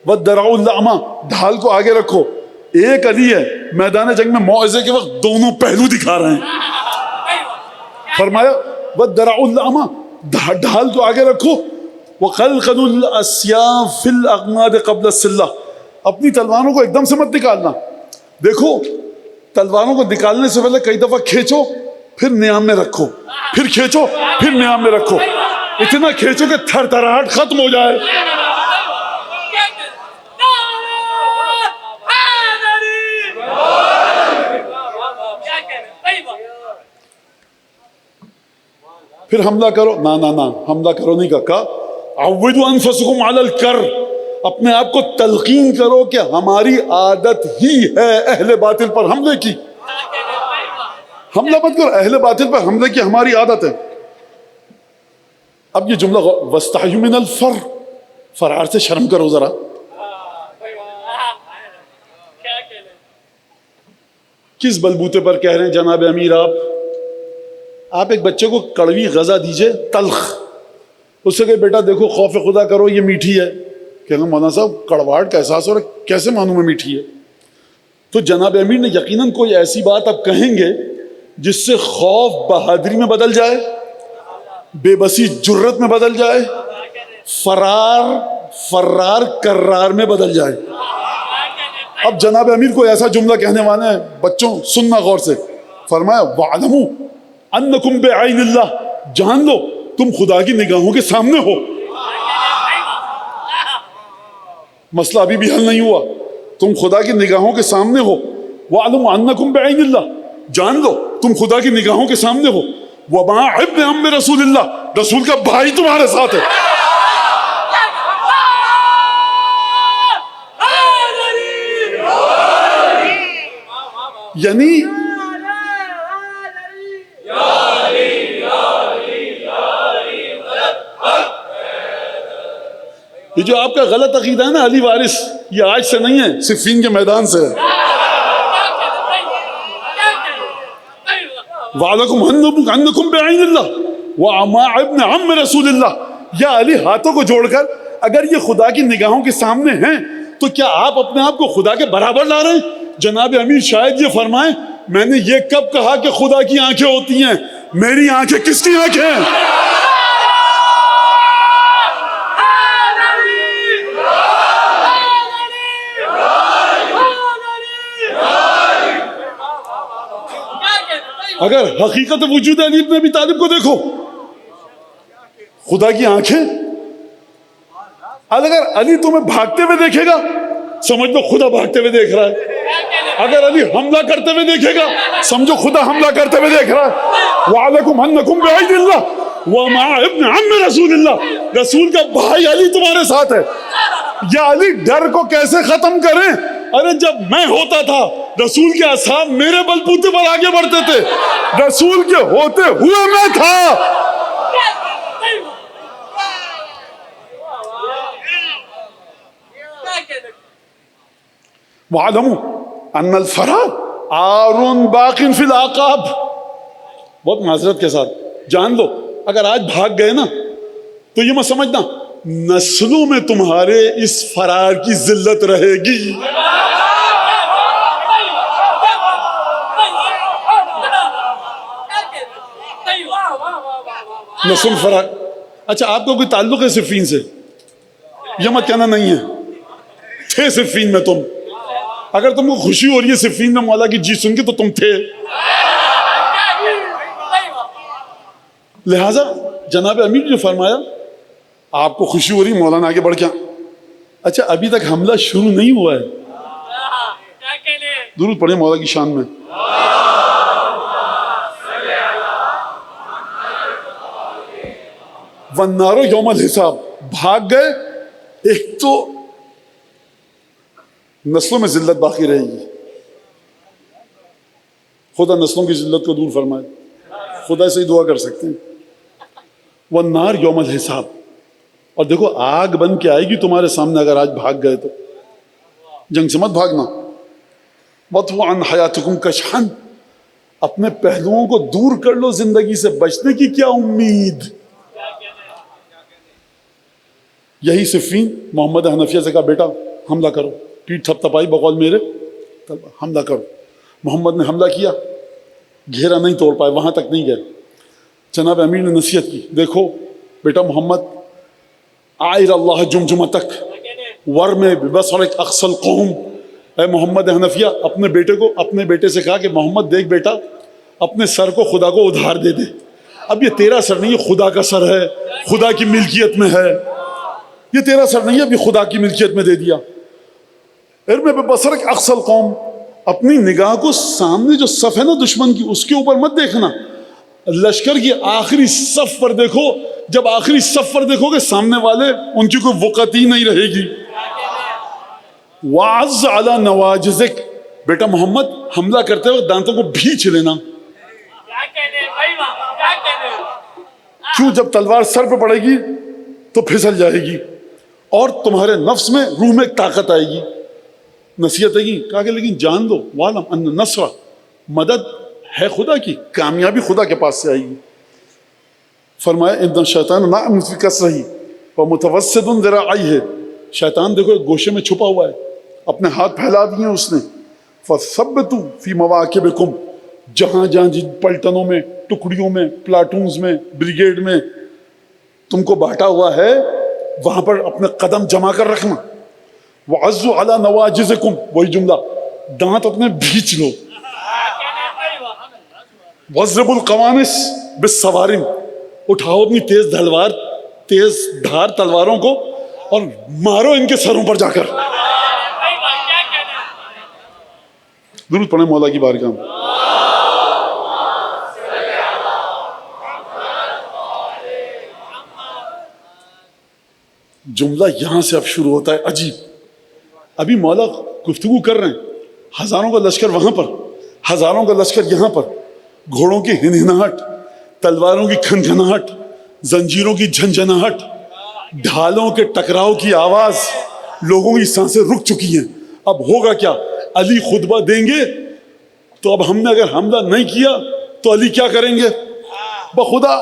[SPEAKER 1] وَدَّرَعُوا اللَّأْمَ، ڈھال کو آگے رکھو. ایک علی ہے میدان جنگ میں موعظے کے وقت دونوں پہلو دکھا رہے ہیں. فرمایا وَدَّرَعُوا اللَّأْمَ، ڈھال کو آگے رکھو. وَقَلْقَلُوا الْأَسْيَافِ فِي الْأَغْمَادِ قَبْلَ السِّلَّةِ، اپنی تلواروں کو ایک دم سے مت نکالنا. دیکھو تلواروں کو نکالنے سے پہلے کئی دفعہ کھینچو پھر نیام میں رکھو، پھر کھینچو پھر نیام میں رکھو. اتنا کھینچو کہ تھر تھراہٹ ختم ہو جائے. پھر حملہ کرو، نہ حملہ کرو نہیں کہا. عودوا انفسکم علی الکر، اپنے آپ کو تلقین کرو کہ ہماری عادت ہی ہے اہل باطل پر حملے کی. حملہ مت کرو، اہل باطل پر حملے کی ہماری عادت ہے. اب یہ جملہ وَاسْتَحْيُوا مِنَ الْفَرْ، فرار سے شرم کرو ذرا. کس بلبوتے پر کہہ رہے ہیں جناب امیر آپ آپ ایک بچے کو کڑوی غذا دیجئے تلخ، اس سے کہ بیٹا دیکھو خوف خدا کرو یہ میٹھی ہے، کہ مولانا صاحب کڑواہٹ کا احساس ہو رہا ہے، کیسے معلوم ہے میٹھی ہے؟ تو جناب امیر نے یقیناً کوئی ایسی بات اب کہیں گے جس سے خوف بہادری میں بدل جائے، بے بسی جرت میں بدل جائے، فرار کرار میں بدل جائے۔ اب جناب امیر کو ایسا جملہ کہنے والے ہیں، بچوں سننا غور سے، فرمایا وَعْلَمُوا أَنَّكُمْ بِعَيْنِ اللَّهِ، جان لو تم خدا کی نگاہوں کے سامنے ہو۔ مسئلہ ابھی بھی حل نہیں ہوا، تم خدا کی نگاہوں کے سامنے ہو۔ وَعْلَمُوا أَنَّكُمْ بِعَيْنِ اللَّهِ، جان لو تم خدا کی نگاہوں کے سامنے ہو۔ وَمَا ابْنِ عَمِّ رسول اللہ، رسول کا بھائی تمہارے ساتھ ہے۔ یعنی یہ جو آپ کا غلط عقیدہ ہے نا علی وارث، یہ آج سے نہیں ہے، صفین کے میدان سے ہے۔ وَعَلَكُمْ أَنَّكُمْ بِعَيْنِ اللَّهِ وَمَا ابْنِ عَمِّ رسول اللہ۔ یا علی ہاتھوں کو جوڑ کر اگر یہ خدا کی نگاہوں کے سامنے ہیں تو کیا آپ اپنے آپ کو خدا کے برابر لا رہے ہیں؟ جناب امیر شاید یہ فرمائیں میں نے یہ کب کہا کہ خدا کی آنکھیں ہوتی ہیں؟ میری آنکھیں کس کی آنکھیں ہیں؟ اگر حقیقت وجود علی ابن ابی طالب کو دیکھو، خدا کی آنکھیں، اگر علی تمہیں بھاگتے ہوئے دیکھے گا سمجھ لو خدا بھاگتے ہوئے دیکھ رہا ہے، اگر علی حملہ کرتے ہوئے دیکھے گا سمجھو خدا حملہ کرتے ہوئے دیکھ رہا ہے۔ وَعَلَكُمْ أَنَّكُمْ بِعَيْنِ اللَّهِ وَمَا ابْنِ عَمِّ رسول اللہ، رسول کا بھائی علی تمہارے ساتھ ہے۔ یا علی ڈر کو کیسے ختم کریں؟ ارے جب میں ہوتا تھا رسول کے اصحاب میرے بلبوتے پر آگے بڑھتے تھے، رسول کے ہوتے ہوئے میں تھا۔ وَعَلَمُوا أَنَّ الْفَرَارَ عَارٌ بَاقٍ فِي الْأَعْقَابِ، بہت معذرت کے ساتھ جان لو اگر آج بھاگ گئے نا تو یہ مت سمجھنا نسلوں میں تمہارے اس فرار کی ذلت رہے گی۔ نسل فرار، اچھا آپ کو کوئی تعلق ہے صفین سے؟ یہ مت کہنا نہیں ہے، تھے صفین میں تم، اگر تم کو خوشی ہو رہی ہے صفین میں مولا کی جی سن کے تو تم تھے۔ لہٰذا جناب امیر جو فرمایا آپ کو خوشی ہو رہی مولانا آگے بڑھ کے، اچھا ابھی تک حملہ شروع نہیں ہوا ہے، درود پڑھیں مولا کی شان میں۔ وَالنَّارُ یوم الحساب، بھاگ گئے، ایک تو نسلوں میں ذلت باقی رہے گی، خدا نسلوں کی ذلت کو دور فرمائے، خدا سے ہی دعا کر سکتے ہیں۔ وَالنَّارُ یوم الحساب، اور دیکھو آگ بن کے آئے گی تمہارے سامنے اگر آج بھاگ گئے تو، جنگ سے مت بھاگنا۔ وَطْوَ عَنْ حَيَاتِكُمْ كَشْحًا، اپنے پہلوؤں کو دور کر لو، زندگی سے بچنے کی کیا امید؟ یہی صفین محمد حنفیہ سے کہا بیٹا حملہ کرو، پیٹھ تھپ تھپائی بقول میرے، حملہ کرو۔ محمد نے حملہ کیا، گھیرا نہیں توڑ پائے، وہاں تک نہیں گئے۔ جناب امیر نے نصیحت کی، دیکھو بیٹا محمد عائر اللہ جمجمتک ورمے ببصرک اقصى القوم، اے محمد حنفیہ اپنے بیٹے کو، اپنے بیٹے سے کہا کہ محمد دیکھ بیٹا اپنے سر کو خدا کو ادھار دے دے، اب یہ تیرا سر نہیں، یہ خدا کا سر ہے، خدا کی ملکیت میں ہے، یہ تیرا سر نہیں ہے، ابھی خدا کی ملکیت میں دے دیا۔ ارمے ببصرک اقصى القوم، اپنی نگاہ کو سامنے جو صف ہے نا دشمن کی اس کے اوپر مت دیکھنا، لشکر کی آخری صف پر دیکھو، جب آخری صف پر دیکھو گے سامنے والے ان کی کوئی وقت ہی نہیں رہے گی۔ وَعَزَّ عَلَى نَوَاجِزِكَ، بیٹا محمد حملہ کرتے وقت دانتوں کو بھینچ لینا، کیوں جب تلوار سر پہ پڑے گی تو پھسل جائے گی اور تمہارے نفس میں روح میں طاقت آئے گی۔ نصیحت ہے گی، کہا کہ لیکن جان دو وَعْلَمْ أَنَّ النَّصْرَ، مدد ہے خدا کی، کامیابی خدا کے پاس سے آئے گی. فرمایا ان شیطان ناعم فی کسرہ ومتوسد ذراعیہ، شیطان دیکھو ایک گوشے میں چھپا ہوا ہے، اپنے ہاتھ پھیلا دیے اس نے. فثبتوا فی مواکبکم، جہاں جہاں جن پلٹنوں میں، ٹکڑیوں میں، پلاٹونز میں، بریگیڈ میں تم کو بانٹا ہوا ہے وہاں پر اپنے قدم جما کر رکھنا. وعضوا علی نواجذکم، وہی جملہ، دانت اپنے بھینچ لو. وضربوا القوانص بالصوارم، اٹھاؤ اپنی تیز دھار تلواروں کو اور مارو ان کے سروں پر جا کر. درود پڑھیں مولا کی بارگاہ میں. جملہ یہاں سے اب شروع ہوتا ہے عجیب. ابھی مولا گفتگو کر رہے ہیں، ہزاروں کا لشکر وہاں پر، ہزاروں کا لشکر یہاں پر، گھوڑوں کی ہنہناہٹ، تلواروں کی کھنکھناہٹ، زنجیروں کی جھنجھناہٹ، ڈھالوں کے ٹکراؤ کی آواز، لوگوں کی سانسیں رک چکی ہیں. اب ہوگا کیا؟ علی خطبہ دیں گے تو اب ہم نے اگر حملہ نہیں کیا تو علی کیا کریں گے؟ بخدا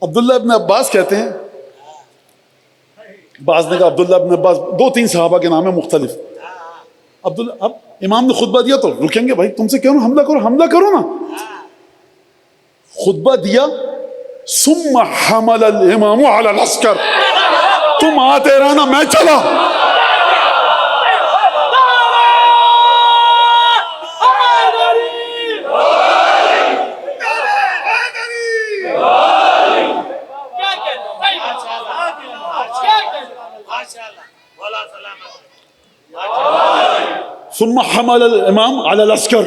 [SPEAKER 1] عبداللہ ابن عباس کہتے ہیں، بعض نے کہا عبداللہ ابن عباس، 2-3 صحابہ کے نام ہیں مختلف. عبداللہ، اب امام نے خطبہ دیا تو رکیں گے بھائی، تم سے کیوں نہ حملہ کرو نا. خطبہ دیا، ثم حمل الامام علی العسکر، تم آتے رہنا میں چلا. ثم حمل الامام علی العسکر،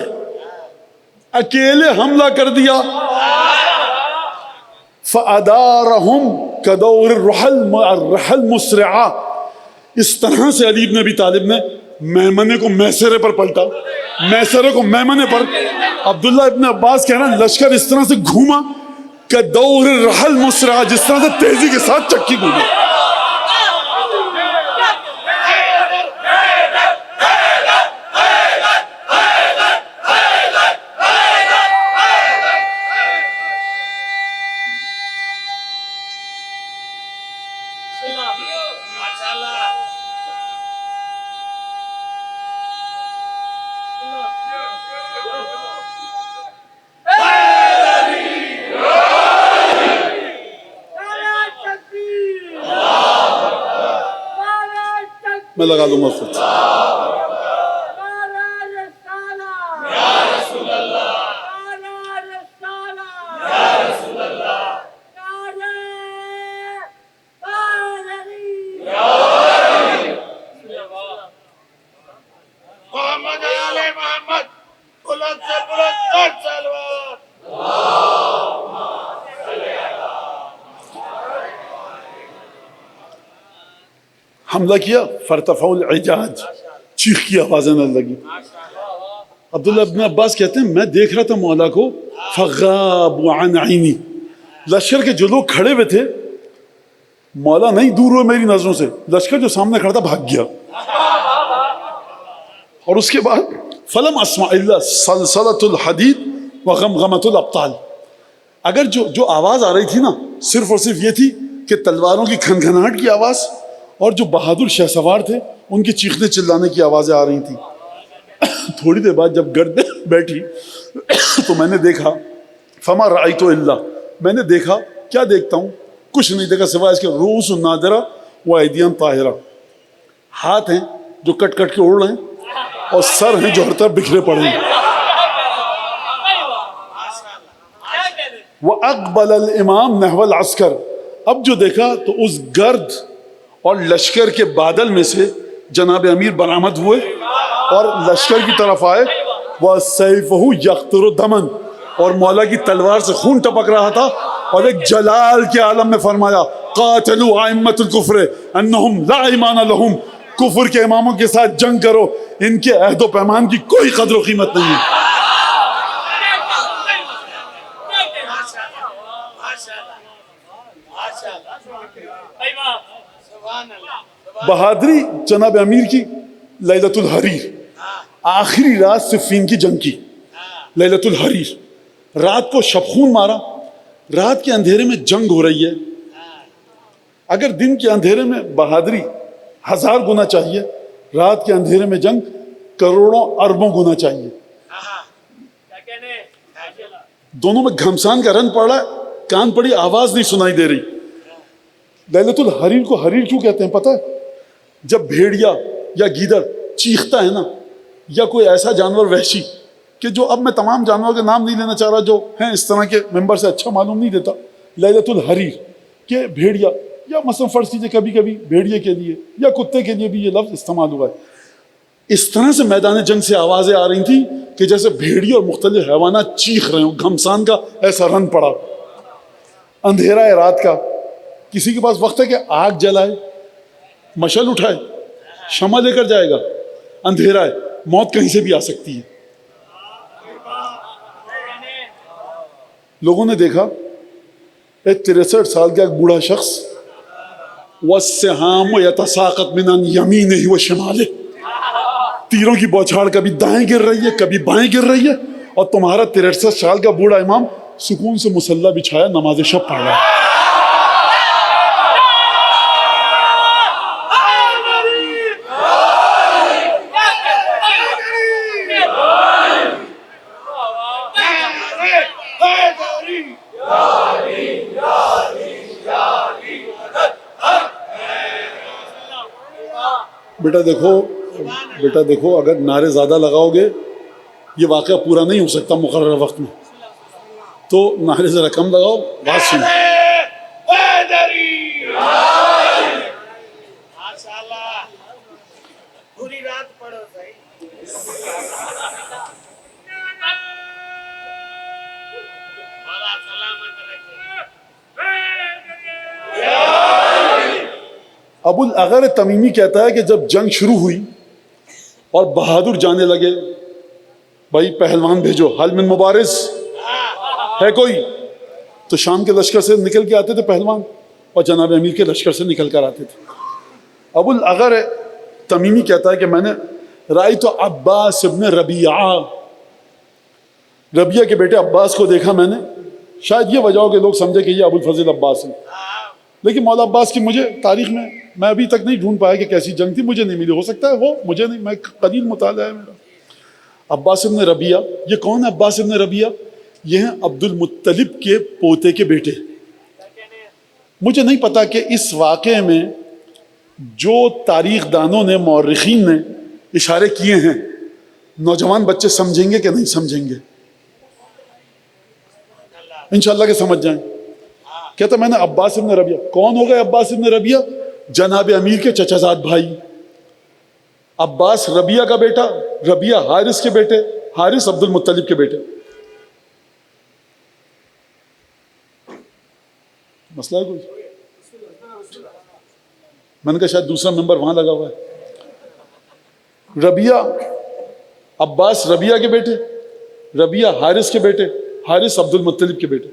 [SPEAKER 1] اکیلے حملہ کر دیا. فَأَدَارَهُمْ كَدَوْرِ الرَّحَلْ مُسْرِعَا، اس طرح سے علی بن ابی طالب نے میمنے کو میسرے پر پلٹا، میسرے کو میمنے پر. عبداللہ ابن عباس کہہ رہا ہے لشکر اس طرح سے گھوما كَدَوْرِ الرَّحَلْ مُسْرِعَا، جس طرح سے تیزی کے ساتھ چکی گھومی. میں لگا دوں گا خود. حملہ کیا، فارتفعوا العجاج، چیخ کی آوازیں نہ لگی. عبداللہ ابن عباس کہتے ہیں میں دیکھ رہا تھا مولا کو، فغاب عن عینی، لشکر کے جو لوگ کھڑے ہوئے تھے، مولا نہیں دور ہوئے میری نظروں سے، لشکر جو سامنے کھڑا تھا بھاگ گیا. اور اس کے بعد فلم اسمع الا سلسلۃ الحدید وغمغمۃ الابطال، اگر جو آواز آ رہی تھی نا صرف اور صرف یہ تھی کہ تلواروں کی کھنکھناہٹ کی آواز اور جو بہادر شہ سوار تھے ان کے چیخنے چلانے کی آوازیں آ رہی تھیں. تھوڑی دیر بعد جب گرد بیٹھی تو میں نے دیکھا، فما رأیت الا، میں نے دیکھا، کیا دیکھتا ہوں؟ کچھ نہیں دیکھا سوائے اس کے رؤوس نادرہ و ایدیاں طاہرہ، ہاتھ ہیں جو کٹ کٹ کے اڑ رہے ہیں اور سر ہیں جو ہر طرف بکھرے پڑے ہیں. وَأَقْبَلَ الْإِمَامُ نَحْوَ الْعَسْكَرِ، اب جو دیکھا تو اس گرد اور لشکر کے بادل میں سے جناب امیر برآمد ہوئے اور لشکر کی طرف آئے. وَسَيْفُهُ يَقْطِرُ دَمًا، اور مولا کی تلوار سے خون ٹپک رہا تھا اور ایک جلال کے عالم میں فرمایا قاتلوا ائمۃ الکفر انہم لا ایمان لہم، کفر کے اماموں کے ساتھ جنگ کرو، ان کے عہد و پیمان کی کوئی قدر و قیمت نہیں ہے. بہادری جناب امیر کی لیلۃ الحریر، آخری رات صفین کی جنگ کی لیلۃ الحریر، رات کو شب خون مارا، رات کے اندھیرے میں جنگ ہو رہی ہے. اگر دن کے اندھیرے میں بہادری 1000 گنا چاہیے، رات کے اندھیرے میں جنگ کروڑوں اربوں گنا چاہیے. دونوں میں گھمسان کا رن پڑ رہا ہے، کان پڑی آواز نہیں سنائی دے رہی. لیلۃ الحریر کو حریر کیوں کہتے ہیں پتہ ہے؟ جب بھیڑیا یا گیدڑ چیختا ہے نا، یا کوئی ایسا جانور وحشی کہ جو اب میں تمام جانوروں کے نام نہیں لینا چاہ رہا جو ہیں اس طرح کے ممبر سے اچھا معلوم نہیں دیتا، لیلۃ الحریر کہ بھیڑیا، یا مثلا فرض کیجیے کبھی کبھی بھیڑیے کے لیے یا کتے کے لیے بھی یہ لفظ استعمال ہوا ہے. اس طرح سے میدان جنگ سے آوازیں آ رہی تھیں کہ جیسے بھیڑیے اور مختلف حیوانات چیخ رہے ہوں، گھمسان کا ایسا رن پڑا. اندھیرا ہے رات کا، کسی کے پاس وقت ہے کہ آگ جلائے، مشل اٹھائے، شمع لے کر جائے گا؟ اندھیرا ہے، موت کہیں سے بھی آ سکتی ہے. لوگوں نے دیکھا ایک 63 سال کا ایک بوڑھا شخص وَالسِّهَامُ يَتَسَاقَطْ مِنْ عَنْ يَمِينِهِ وَشِمَالِهِ، تیروں کی بوچھاڑ کبھی دائیں گر رہی ہے کبھی بائیں گر رہی ہے، اور تمہارا 63 سال کا بوڑھا امام سکون سے مصلی بچھایا نماز شب پڑھ رہا ہے. بیٹا دیکھو اگر نعرے زیادہ لگاؤ گے یہ واقعہ پورا نہیں ہو سکتا مقررہ وقت میں، تو نعرے ذرا کم لگاؤ، بات سنو. ابو الاغر تمیمی کہتا ہے کہ جب جنگ شروع ہوئی اور بہادر جانے لگے، بھائی پہلوان بھیجو، حل من مبارز ہے کوئی؟ تو شام کے لشکر سے نکل کے آتے تھے پہلوان، اور جناب امیر کے لشکر سے نکل کر آتے تھے. ابو الاغر تمیمی کہتا ہے کہ میں نے رأیت عباس ابن ربیعہ، ربیعہ کے بیٹے عباس کو دیکھا میں نے. شاید یہ وجہ ہو کہ لوگ سمجھے کہ یہ ابو الفضل عباس ہیں، لیکن مولا عباس کی مجھے تاریخ میں ابھی تک نہیں ڈھونڈ پایا کہ کیسی جنگ تھی، مجھے نہیں ملی، ہو سکتا ہے ہو، مجھے نہیں، میں قلیل مطالعہ ہے میرا. عباس ابن ربیعہ، یہ کون ہے عباس ابن ربیعہ؟ یہ ہیں عبد المطلب کے پوتے کے بیٹے. مجھے نہیں پتا کہ اس واقعے میں جو تاریخ دانوں نے، مورخین نے اشارے کیے ہیں، نوجوان بچے سمجھیں گے کہ نہیں سمجھیں گے. انشاءاللہ کہ سمجھ جائیں. کہتا میں نے عباس ابن ربیعہ، کون ہو گئے عباس ابن ربیعہ؟ جناب امیر کے چچا زاد بھائی. عباس ربیعہ کا بیٹا، ربیعہ حارث کے بیٹے، حارث عبد المطلب کے بیٹے. مسئلہ ہے کوئی؟ میں نے کہا شاید دوسرا ممبر وہاں لگا ہوا ہے. ربیعہ عباس ربیعہ کے بیٹے، ربیعہ حارث کے بیٹے، حارث عبد المطلب کے بیٹے.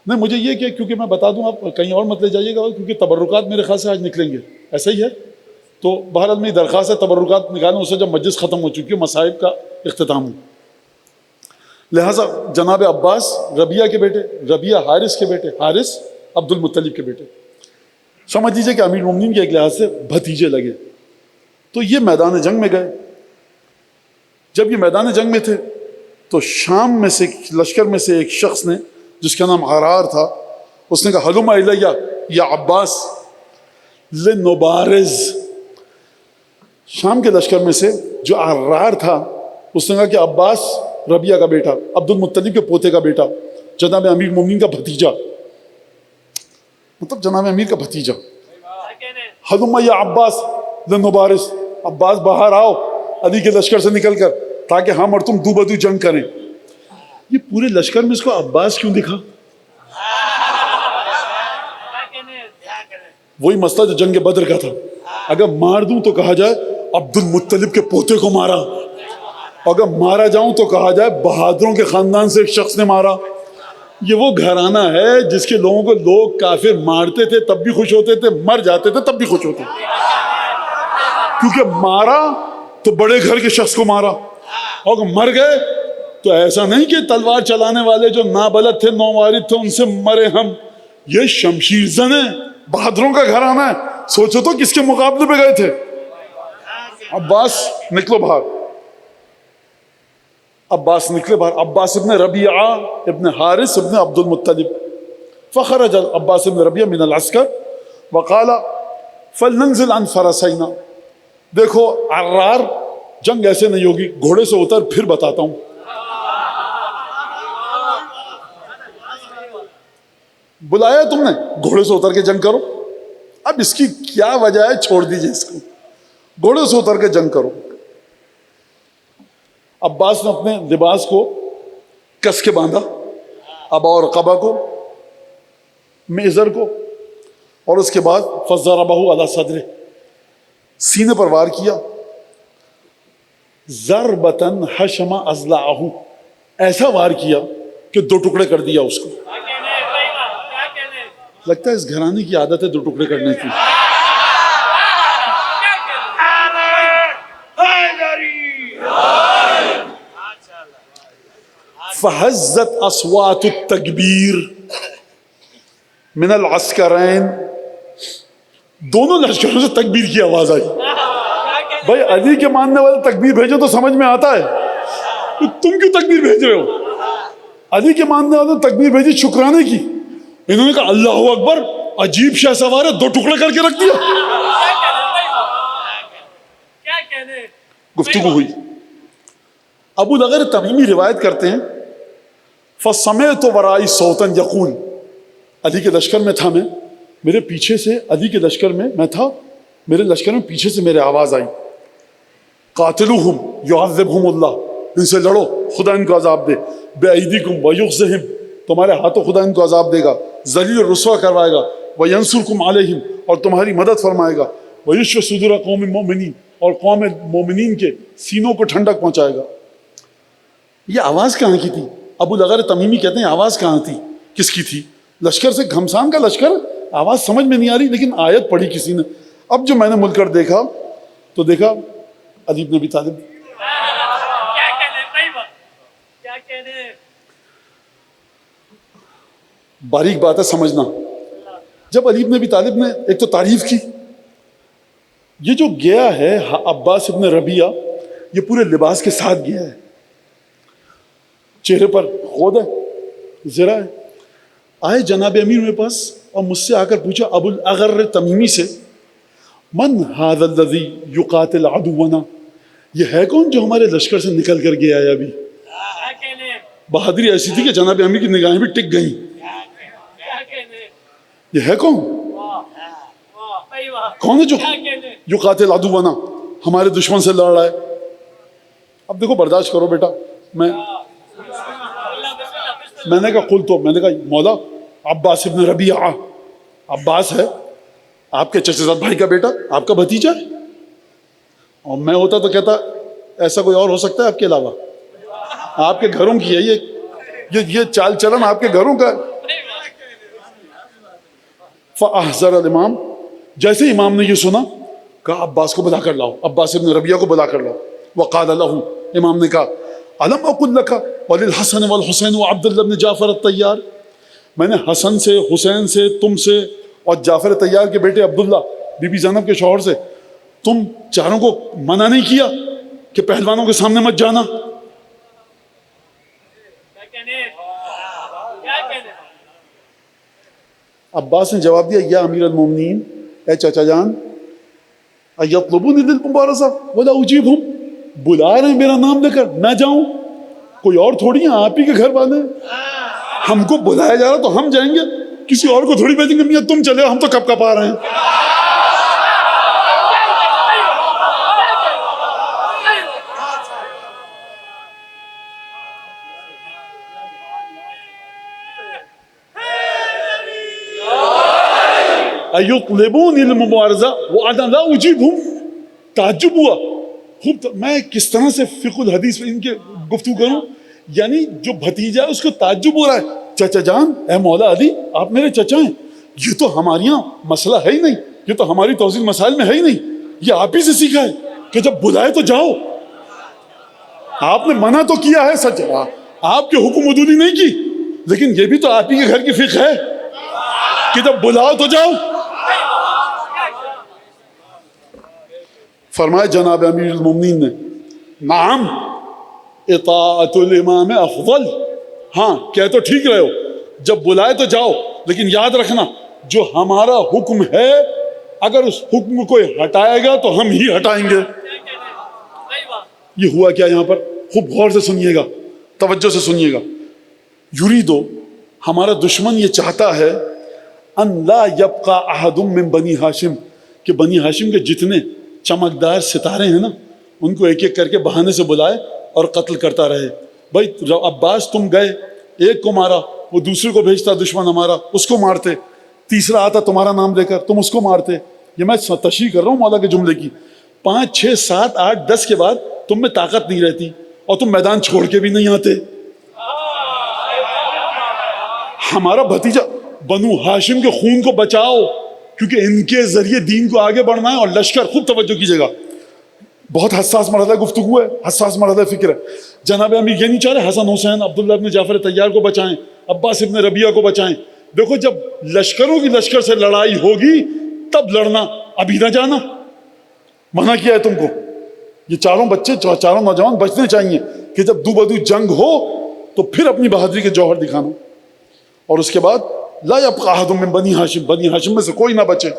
[SPEAKER 1] نہیں مجھے یہ کہ کیونکہ میں بتا دوں، آپ کہیں اور مت لے جائیے گا، کیونکہ تبرکات میرے خیال سے آج نکلیں گے، ایسا ہی ہے. تو بہرحال میری درخواست ہے تبرکات نکالیں اسے جب مجلس ختم ہو چکی ہے، مصائب کا اختتام ہو. لہٰذا جناب عباس ربیعہ کے بیٹے، ربیعہ حارث کے بیٹے، حارث عبد المطلب کے بیٹے. سمجھ لیجیے کہ امیر المومنین کے ایک لحاظ سے بھتیجے لگے. تو یہ میدان جنگ میں گئے. جب یہ میدان جنگ میں تھے تو شام میں سے لشکر میں سے ایک شخص نے، جس کا نام عرار تھا، اس نے کہا ہلم الیہ یا عباس لنبارز. شام کے لشکر میں سے جو عرار تھا اس نے کہا کہ عباس ربیعہ کا بیٹا، عبد المطلب کے پوتے کا بیٹا، جناب امیر المومنین کا بھتیجا، مطلب جناب امیر کا بھتیجا، ہلم یا عباس لنبارز، عباس باہر آؤ علی کے لشکر سے نکل کر، تاکہ ہم اور تم دو بدو جنگ کریں. یہ پورے لشکر میں اس کو عباس کیوں دکھا؟ وہی مسئلہ جو جنگ بدر کا تھا. اگر مار دوں تو کہا جائے عبد المطلب کے پوتے کو مارا، اگر مارا جاؤں تو کہا جائے بہادروں کے خاندان سے ایک شخص نے مارا. یہ وہ گھرانہ ہے جس کے لوگوں کو لوگ کافر مارتے تھے تب بھی خوش ہوتے تھے، مر جاتے تھے تب بھی خوش ہوتے تھے، کیونکہ مارا تو بڑے گھر کے شخص کو مارا، اور مر گئے تو ایسا نہیں کہ تلوار چلانے والے جو نابلد تھے، نووارد تھے، ان سے مرے ہم، یہ شمشیر زن ہے، بہادروں کا گھرانہ ہے۔ سوچو تو کس کے مقابلے پہ گئے تھے؟ عباس نکلو باہر، عباس نکلے باہر، عباس ابن ربیعہ ابن حارث ابن عبد المطلب، فخرج عباس ابن ربیعہ من العسکر وقال فلننزل عن فرسینا، دیکھو عرار جنگ ایسے نہیں ہوگی، گھوڑے سے اتر پھر بتاتا ہوں۔ بلایا تم نے، گھوڑے سے اتر کے جنگ کرو، اب اس کی کیا وجہ ہے، چھوڑ دیجئے اس کو، گھوڑے سے اتر کے جنگ کرو۔ عباس نے اپنے لباس کو کس کے باندھا، ابا اور قبا کو، میزر کو، اور اس کے بعد فضربہ علی صدرہ، سینے پر وار کیا، ضربتاً حشم اضلاعہ، ایسا وار کیا کہ دو ٹکڑے کر دیا اس کو۔ لگتا ہے اس گھرانے کی عادت ہے دو ٹکڑے کرنے کی۔ فہزت اصوات التکبیر من العسکرین، دونوں لشکروں سے تکبیر کی آواز آئی۔ بھائی علی کے ماننے والے تکبیر بھیجو تو سمجھ میں آتا ہے، تم کیوں تکبیر بھیج رہے ہو؟ علی کے ماننے والوں نے تکبیر بھیجی شکرانے کی، انہوں نے کہا اللہ اکبر، عجیب شہ سوار ہے، دو ٹکڑے کر کے رکھ دیا۔ گفتگو ہوئی، ابو لغر تمیمی روایت کرتے ہیں فَسَمِعْتُ وَرَائِي صَوْتًا يَقُولُ، علی کے لشکر میں تھا میں، میرے پیچھے سے علی کے لشکر میں تھا، میرے لشکر میں پیچھے سے میرے آواز آئی قَاتِلُوهُمْ يُعَذِّبْهُمُ اللَّهُ، ان سے لڑو خدا ان کو عذاب دے، بِأَيْدِيكُمْ وَيُخْزِهِمْ، تمہارے ہاتھوں خدا ان کو عذاب دے گا، ذلیل و رسوا کروائے گا، وَيَنْصُرْكُمْ عَلَيْهِمْ، اور تمہاری مدد فرمائے گا، وَيُشْفِ صُدُورَ قَوْمِ الْمُؤْمِنِينَ، اور قوم مومنین کے سینوں کو ٹھنڈک پہنچائے گا۔ یہ آواز کہاں کی تھی؟ ابو لغر تمیمی کہتے ہیں آواز کہاں تھی، کس کی تھی؟ لشکر سے، گھمسان کا لشکر، آواز سمجھ میں نہیں آ رہی، لیکن آیت پڑھی کسی نے۔ اب جو میں نے مل کر دیکھا تو دیکھا علی بن ابی طالب، باریک بات ہے سمجھنا، جب علی بن ابی طالب نے ایک تو تعریف کی، یہ جو گیا ہے عباس ابن ربیعہ، یہ پورے لباس کے ساتھ گیا ہے، چہرے پر خود ہے، زرہ ہے، آئے جناب امیر میرے پاس اور مجھ سے آ کر پوچھا ابو الاغر تمیمی سے، من هذا الذي يقاتل عدونا، یہ ہے کون جو ہمارے لشکر سے نکل کر گیا ہے ابھی؟ بہادری ایسی تھی کہ جناب امیر کی نگاہیں بھی ٹک گئیں، یہ ہے کون؟ کون ہے جو قاتل عدونا، ہمارے دشمن سے لڑ رہا ہے؟ اب دیکھو برداشت کرو بیٹا، میں نے کہا قل تو، میں نے کہا مولا عباس ابن ربیعہ، عباس ہے آپ کے چچا زاد بھائی کا بیٹا، آپ کا بھتیجا ہے، اور میں ہوتا تو کہتا ایسا کوئی اور ہو سکتا ہے آپ کے علاوہ؟ آپ کے گھروں کی ہے یہ چال چلن آپ کے گھروں کا ہے۔ فاحذر الامام، جیسے امام نے یہ سنا کہا عباس کو بلا کر لاؤ، عباس ابن ربیعہ کو بلا کر لاؤ۔ وقال له، امام نے کہا الم اقل لك وللحسن والحسین وعبد الله بن جعفر الطیار، میں نے حسن سے، حسین سے، تم سے اور جعفر طیار کے بیٹے عبداللہ بی بی زینب کے شوہر سے، تم چاروں کو منع نہیں کیا کہ پہلوانوں کے سامنے مت جانا؟ عباس نے جواب دیا یا امیر المومنین، اے چچا جان، ایطلبونی للمبارزہ ولا اجیبہم، بلا رہے ہیں میرا نام لے کر، میں جاؤں؟ کوئی اور تھوڑی ہیں، آپ ہی کے گھر والے ہیں، ہم کو بلایا جا رہا تو ہم جائیں گے، کسی اور کو تھوڑی بھیجیں گے میاں تم چلے، ہم تو کب کب آ رہے ہیں۔ ایطلبونی للمبارزہ وانا لا اجیبہم، تعجب ہوا خوب، میں کس طرح سے فقہ الحدیث میں ان کے گفتگو کروں، یعنی جو بھتیجا ہے اس کو تعجب ہو رہا ہے چچا جان اے مولا علی آپ میرے چچا ہیں، یہ تو ہمارے یہاں مسئلہ ہے ہی نہیں، یہ تو ہماری توضیح مسائل میں ہے ہی نہیں، یہ آپ ہی سے سیکھا ہے کہ جب بلائے تو جاؤ. آپ نے منع تو کیا ہے سچ، آپ کے حکم عدولی نہیں کی، لیکن یہ بھی تو آپ ہی کے گھر کی فقہ ہے کہ جب بلاؤ تو جاؤ. فرمایا جناب امیر المومنین نے نعم اطاعت الامام افضل، ہاں کہہ تو ٹھیک رہے ہو، جب بلائے تو جاؤ، لیکن یاد رکھنا جو ہمارا حکم ہے اگر اس حکم کو ہٹائے گا تو ہم ہی ہٹائیں گے. یہ ہوا کیا یہاں پر؟ خوب غور سے سنیے گا، توجہ سے سنیے گا. یریدو ہمارا دشمن یہ چاہتا ہے ان لا یبقى احد من بنی ہاشم، کہ بنی ہاشم کے جتنے چمکدار ستارے ہیں نا ان کو ایک ایک کر کے بہانے سے بلائے اور قتل کرتا رہے. بھائی عباس تم گئے، ایک کو مارا، وہ دوسرے کو بھیجتا دشمن ہمارا، اس کو مارتے، تیسرا آتا تمہارا نام لے کر تم اس کو مارتے. یہ میں تشریح کر رہا ہوں مولا کے جملے کی. 5 6 7 8 10 کے بعد تم میں طاقت نہیں رہتی اور تم میدان چھوڑ کے بھی نہیں آتے. ہمارا بھتیجا بنو ہاشم کے خون کو بچاؤ کیونکہ ان کے ذریعے دین کو آگے بڑھنا ہے. اور لشکر، خوب توجہ کیجیے گا، بہت حساس مرحلہ گفتگو ہے، حساس مرحلہ فکر ہے. جناب امیر یہ نہیں چاہ رہے حسن حسین عبداللہ ابن جعفر طیار کو بچائیں، عباس ابن ربیعہ کو بچائیں. دیکھو جب لشکروں کی لشکر سے لڑائی ہوگی تب لڑنا، ابھی نہ جانا. منع کیا ہے تم کو. یہ چاروں بچے، چاروں نوجوان بچنے چاہیے کہ جب دو بدو جنگ ہو تو پھر اپنی بہادری کے جوہر دکھانا. اور اس کے بعد لا یبقى احد من بنی ہاشم، بنی ہاشم میں سے کوئی نہ بچے.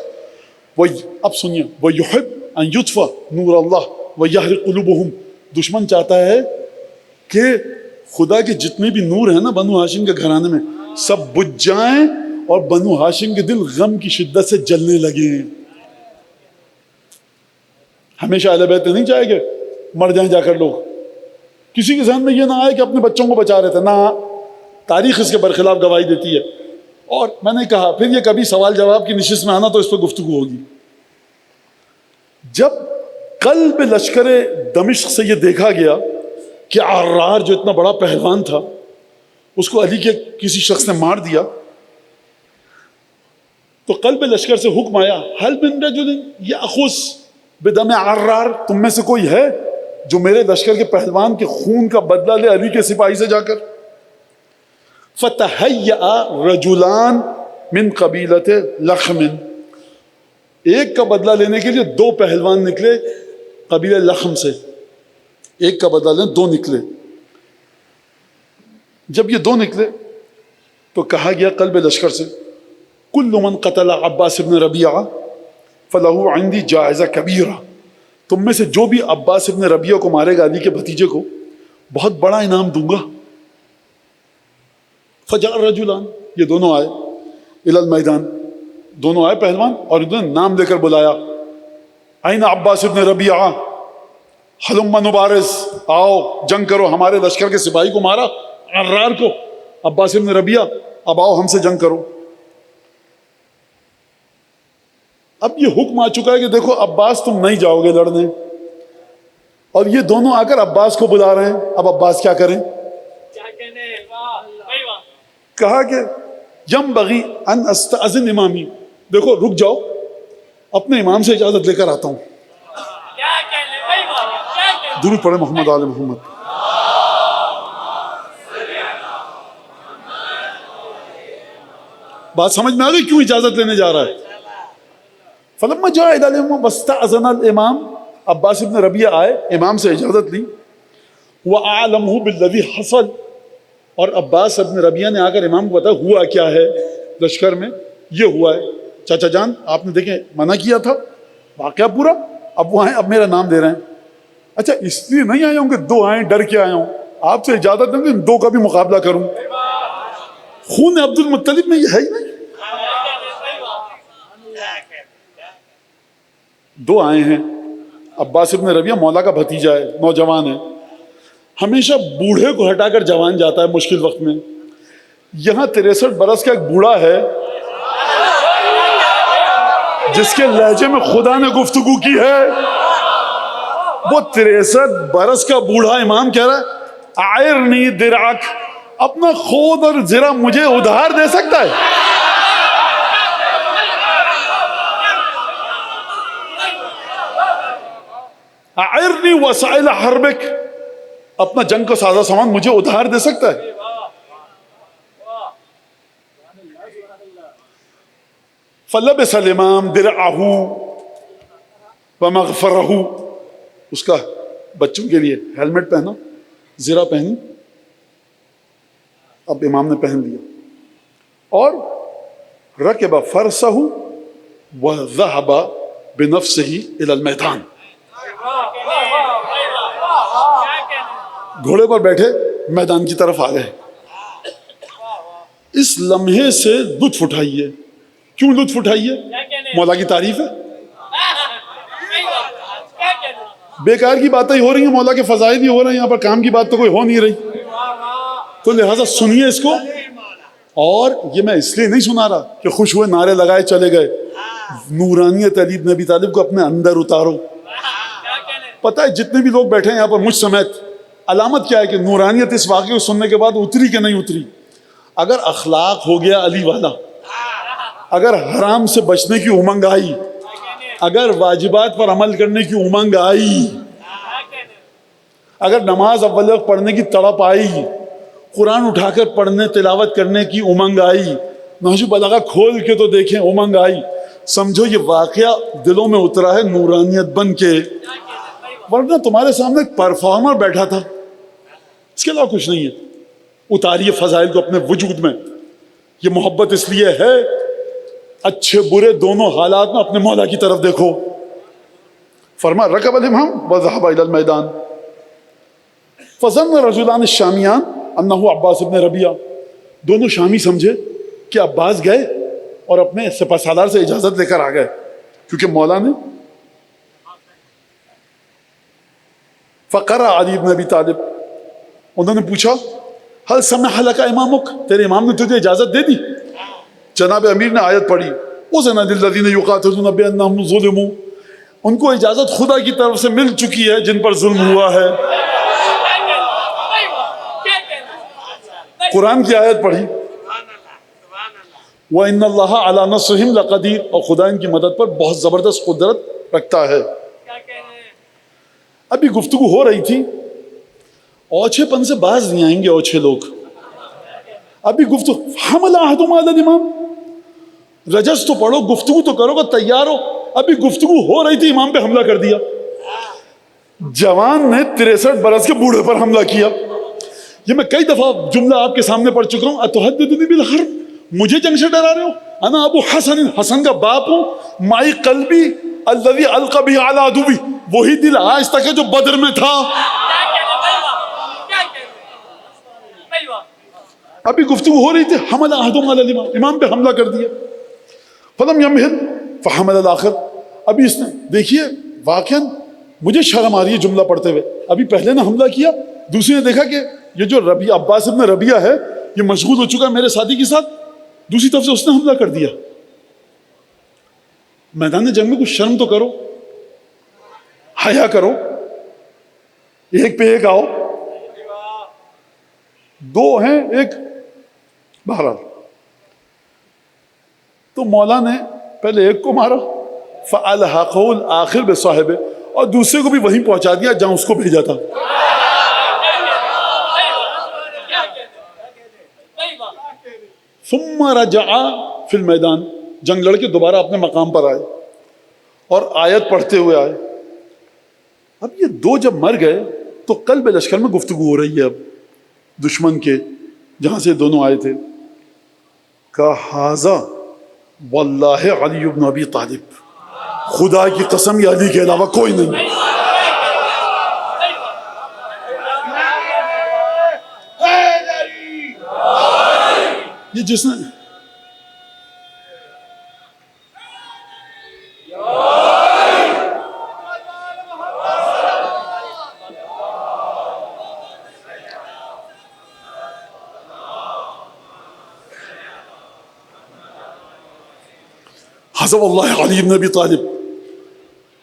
[SPEAKER 1] وہ اب سنیے، وَيُحِبْ أَن يُطْفَ نُورَ اللَّهِ وَيَحْرِقْ قُلُوبُهُمْ، دشمن چاہتا ہے کہ خدا کے جتنے بھی نور ہیں نا بنو ہاشم کے گھرانے میں سب بجھ جائیں اور بنو ہاشم کے دل غم کی شدت سے جلنے لگیں. ہمیشہ اہل بیت نہیں چاہے کہ مر جائیں جا کر لوگ. کسی کے ذہن میں یہ نہ آئے کہ اپنے بچوں کو بچا رہے تھے، نہ، تاریخ اس کے برخلاف گواہی دیتی ہے. اور میں نے کہا پھر یہ کبھی سوال جواب کی نشست میں آنا تو اس پہ گفتگو ہوگی. جب قلب لشکر دمشق سے یہ دیکھا گیا کہ عرار جو اتنا بڑا پہلوان تھا اس کو علی کے کسی شخص نے مار دیا، تو قلب لشکر سے حکم آیا هل من رجل یأخذ بدم عرار، تم میں سے کوئی ہے جو میرے لشکر کے پہلوان کے خون کا بدلہ لے علی کے سپاہی سے جا کر. فتحیأ رجلان من قبیلت لخم، ایک کا بدلہ لینے کے لیے 2 پہلوان نکلے قبیلہ لخم سے، ایک کا بدلہ لینے 2 نکلے. جب یہ 2 نکلے تو کہا گیا قلب لشکر سے کل من قتل عباس ابن ربیعہ فلہ عندی جائزہ کبیرہ، تم میں سے جو بھی عباس ابن ربیعہ کو مارے گا علی کے بھتیجے کو بہت بڑا انعام دوں گا. فجاء الرجلان، یہ دونوں آئے الی المیدان، دونوں آئے پہلوان اور انہوں نے نام لے کر بلایا این عباس ابن ربیعہ ہلم نبارز، آؤ جنگ کرو. ہمارے لشکر کے سپاہی کو مارا عرار کو، عباس ابن ربیعہ، اب آؤ ہم سے جنگ کرو. اب یہ حکم آ چکا ہے کہ دیکھو عباس تم نہیں جاؤ گے لڑنے، اور یہ دونوں آ کر عباس کو بلا رہے ہیں. اب عباس کیا کریں؟ کہا کہ ینبغی ان استأذن امامی، دیکھو رک جاؤ اپنے امام سے اجازت لے کر آتا ہوں. درود پڑھے محمد آل محمد. بات سمجھ میں آ گئی کیوں اجازت لینے جا رہا ہے؟ فلما جاء الى الامام واستأذن الامام، عباس ابن ربیعہ آئے، امام سے اجازت لی. وَأَعْلَمْهُ بِالَّذِي حَصَلَ، اور عباس ابن ربیعہ نے آ کر امام کو بتایا ہوا کیا ہے لشکر میں، یہ ہوا ہے. چاچا جان آپ نے دیکھیں منع کیا تھا، واقعہ پورا، اب وہ آئے اب میرا نام دے رہے ہیں. اچھا اس لیے نہیں آیا ہوں کہ 2 آئیں ڈر کے آیا ہوں، آپ سے اجازت دیں کہ ان 2 کا بھی مقابلہ کروں. خون عبد المطلب میں یہ ہے ہی نہیں. 2 آئے ہیں، عباس ابن ربیعہ مولا کا بھتیجا ہے، نوجوان ہے، ہمیشہ بوڑھے کو ہٹا کر جوان جاتا ہے مشکل وقت میں. یہاں 63 برس کا ایک بوڑھا ہے جس کے لہجے میں خدا نے گفتگو کی ہے. وہ 63 برس کا بوڑھا امام کہہ رہا ہے اعرنی درعک اپنا خود اور زرہ مجھے ادھار دے سکتا ہے؟ اعرنی وسائل حربک، اپنا جنگ کا سازہ سامان مجھے ادھار دے سکتا ہے؟ فلبس الامام درعہ ومغفرہ، اس کا بچوں کے لیے ہیلمٹ پہنا، زرہ پہنی، اب امام نے پہن لیا، اور رکب فرسہ وذهب بنفسه الى المیدان، گھوڑے پر بیٹھے میدان کی طرف آ گئے۔ اس لمحے سے لطف اٹھائیے۔ کیوں لطف اٹھائیے؟ مولا کی تعریف ہے، بیکار کی باتیں ہی ہو رہی ہیں، مولا کے فضائل ہی ہو رہے ہیں، یہاں پر کام کی بات تو کوئی ہو نہیں رہی، تو لہٰذا سنیے اس کو۔ اور یہ میں اس لیے نہیں سنا رہا کہ خوش ہوئے نعرے لگائے چلے گئے، نورانیت علی بن ابی طالب کو اپنے اندر اتارو۔ پتہ ہے جتنے بھی لوگ بیٹھے ہیں یہاں پر مجھ سمیت، علامت کیا ہے کہ نورانیت اس واقعے کو سننے کے بعد اتری کہ نہیں اتری؟ اگر اخلاق ہو گیا علی والا، اگر حرام سے بچنے کی امنگ آئی، اگر واجبات پر عمل کرنے کی امنگ آئی، اگر نماز اول وقت پڑھنے کی تڑپ آئی، قرآن اٹھا کر پڑھنے تلاوت کرنے کی امنگ آئی، نہج البلاغہ کھول کے تو دیکھیں امنگ آئی، سمجھو یہ واقعہ دلوں میں اترا ہے نورانیت بن کے، ورنہ تمہارے سامنے ایک پرفارمر بیٹھا تھا، اس کے علاوہ کچھ نہیں ہے۔ اتاریے فضائل کو اپنے وجود میں۔ یہ محبت اس لیے ہے، اچھے برے دونوں حالات میں اپنے مولا کی طرف دیکھو۔ فرما رکب الامام وذهب الى المیدان فظن رجلان الشامیان انہ عباس ابن ربیعہ، دونوں شامی سمجھے کہ عباس گئے اور اپنے سپہ سالار سے اجازت لے کر آ گئے، کیونکہ مولا نے فقرأ علی بن ابی طالب، انہوں نے پوچھا هل سمح لك امامک، تیرے امام نے تجھے اجازت دے دی؟ جناب امیر نے آیت پڑھی اذن للذین یقاتلون بانہم ظلموا، ان کو اجازت خدا کی طرف سے مل چکی ہے جن پر ظلم ہوا ہے۔ قرآن کی آیت پڑھی وَإِنَّ اللَّهَ عَلَى نَصْرِهِمْ لَقَدِيرٌ، اور خدا ان کی مدد پر بہت زبردست قدرت رکھتا ہے۔ ابھی گفتگو ہو رہی تھی، اوچھے پن سے باز نہیں آئیں گے اوچھے لوگ۔ ابھی گفتگو حمل احدہم علی الامام، رجس تو پڑھو، گفتگو تو کرو گا، تیار ہو۔ ابھی گفتگو ہو رہی تھی، امام پہ حملہ کر دیا۔ جوان نے 63 برس کے بوڑھے پر حملہ کیا۔ یہ میں کئی دفعہ جملہ آپ کے سامنے پڑھ چکا ہوں، اتحدثنی بالحرب، مجھے جنگ سے ڈرا رہے ہو؟ انا ابو حسن، حسن کا باپ ہوں، مائی قلبی الذی القی بہ علی عدوی، وہی دل آج تک ہے جو بدر میں تھا۔ ابھی گفتگو ہو رہی تھی، حمل احدہم علی الامام، امام پہ حملہ کر دیا۔ فلم یمہل فحمل الاخر، ابھی اس نے دیکھیے واقعاً مجھے شرم آ رہی ہے جملہ پڑھتے ہوئے، ابھی پہلے نے حملہ کیا، دوسری نے دیکھا کہ یہ جو ربیعہ عباس ابن ربیعہ ہے یہ مشغول ہو چکا ہے میرے ساتھی کے ساتھ، دوسری طرف سے اس نے حملہ کر دیا۔ میدان جنگ میں کچھ شرم تو کرو، حیا کرو، ایک پہ ایک آؤ، دو ہیں ایک، بہرحال تو مولا نے پہلے ایک کو مارا، فَأَلْحَقَهُ الْآخِرُ بِصَاحِبِهِ، اور دوسرے کو بھی وہیں پہنچا دیا جہاں اس کو بھیجا تھا۔ ثُمَّ رَجَعَ فِي الْمَيْدَانِ، جنگ لڑ کے دوبارہ اپنے مقام پر آئے اور آیت پڑھتے ہوئے آئے۔ اب یہ دو جب مر گئے تو قلب لشکر میں گفتگو ہو رہی ہے، اب دشمن کے جہاں سے دونوں آئے تھے۔ کہا ھذا واللہ علی بن ابی طالب، خدا کی قسم یہ علی کے علاوہ کوئی نہیں۔ یہ جس نے حسب اللہ علی بن ابی طالب۔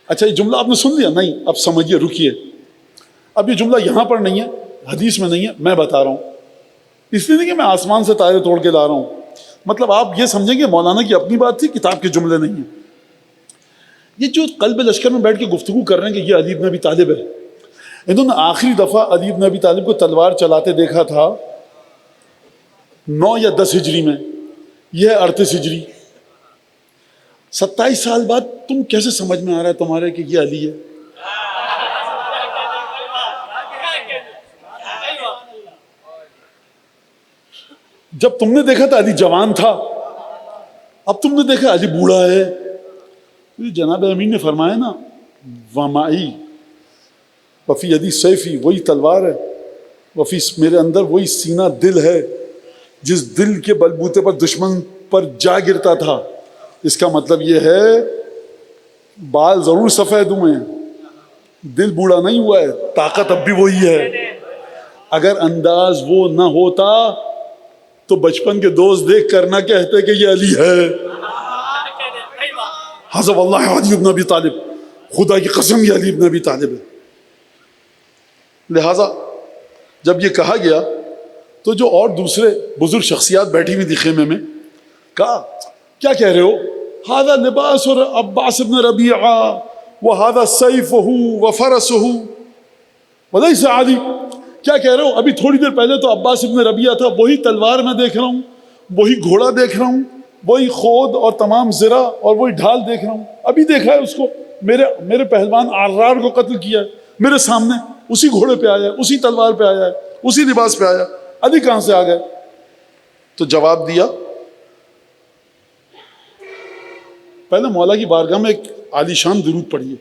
[SPEAKER 1] اچھا یہ جملہ آپ نے سن لیا؟ نہیں، اب سمجھیے، رکیے، اب یہ جملہ یہاں پر نہیں ہے، حدیث میں نہیں ہے، میں بتا رہا ہوں۔ اس لیے نہیں کہ میں آسمان سے تارے توڑ کے لا رہا ہوں، مطلب آپ یہ سمجھیں کہ مولانا کی اپنی بات تھی، کتاب کے جملے نہیں ہیں۔ یہ جو قلب لشکر میں بیٹھ کے گفتگو کر رہے ہیں کہ یہ علی بن ابی طالب ہے، انہوں نے آخری دفعہ علی بن ابی طالب کو تلوار چلاتے دیکھا تھا 9 یا 10 ہجری میں، یہ ہے 38 ہجری۔ 27 سال بعد تم کیسے سمجھ میں آ رہا ہے تمہارے کہ یہ علی ہے؟ جب تم نے دیکھا تھا علی جوان تھا، اب تم نے دیکھا علی بوڑھا ہے۔ جناب امین نے فرمایا نا ومائی وفی یدی سیفی، وہی تلوار ہے، وفی میرے اندر وہی سینہ دل ہے جس دل کے بلبوتے پر دشمن پر جا گرتا تھا۔ اس کا مطلب یہ ہے بال ضرور سفید ہوئے ہیں، دل بوڑھا نہیں ہوا ہے، طاقت اب بھی وہی ہے۔ اگر انداز وہ نہ ہوتا تو بچپن کے دوست دیکھ کر نہ کہتے کہ یہ علی ہے۔ حسب اللہ علی بن ابی طالب، خدا کی قسم یہ علی بن ابی طالب ہے۔ لہٰذا جب یہ کہا گیا تو جو اور دوسرے بزرگ شخصیات بیٹھی ہوئی تھی خیمے میں، کہا کیا کہہ رہے ہو؟ ھذا لباس عباس بن ربیعہ وھذا سیفہ وفرسہ وليس علی۔ کیا کہہ رہے ہو؟ ابھی تھوڑی دیر پہلے تو عباس بن ربیعہ تھا، وہی تلوار میں دیکھ رہا ہوں، وہی گھوڑا دیکھ رہا ہوں، وہی خود اور تمام زرہ اور وہی ڈھال دیکھ رہا ہوں۔ ابھی دیکھا ہے اس کو، میرے پہلوان عرار کو قتل کیا ہے میرے سامنے، اسی گھوڑے پہ آیا ہے، اسی تلوار پہ آیا ہے، اسی لباس پہ آیا ہے، علی کہاں سے آ گئے؟ تو جواب دیا، پہلے مولا کی بارگاہ میں ایک عالی شان درود پڑھیے۔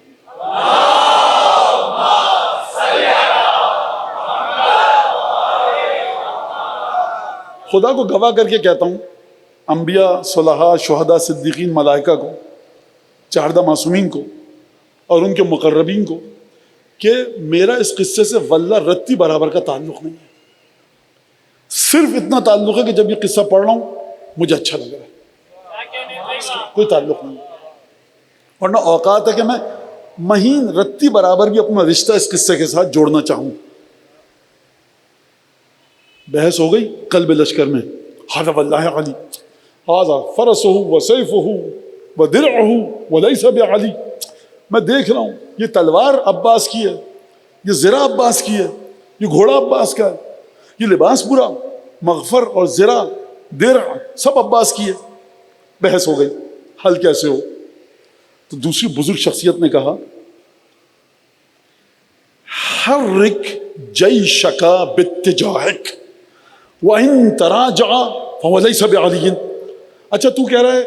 [SPEAKER 1] خدا کو گواہ کر کے کہتا ہوں، انبیاء، صلحاء، شہداء، صدیقین، ملائکہ کو، 14 معصومین کو اور ان کے مقربین کو کہ میرا اس قصے سے واللہ رتی برابر کا تعلق نہیں ہے۔ صرف اتنا تعلق ہے کہ جب یہ قصہ پڑھ رہا ہوں مجھے اچھا لگ رہا ہے، کوئی تعلق نہیں۔ ورنہ اوقات ہے کہ میں مہین رتی برابر بھی اپنا رشتہ اس قصے کے ساتھ جوڑنا چاہوں۔ بحث ہو گئی قلب لشکر میں، ھذا واللہ علی، ھذا فرسہ وسیفہ ودرعہ ولیس بعلی۔ میں دیکھ رہا ہوں یہ تلوار عباس کی ہے، یہ زرہ عباس کی ہے، یہ گھوڑا عباس کا ہے، یہ لباس پورا مغفر اور زرہ درع سب عباس کی ہے۔ بحث ہو گئی حل کیسے ہو؟ تو دوسری بزرگ شخصیت نے کہا حرک جیشک باتجاہک وَإِن تَرَاجَعَ فَهُوَ لَيْسَ بِعَلِيٍّ۔ اچھا تو کہہ رہا ہے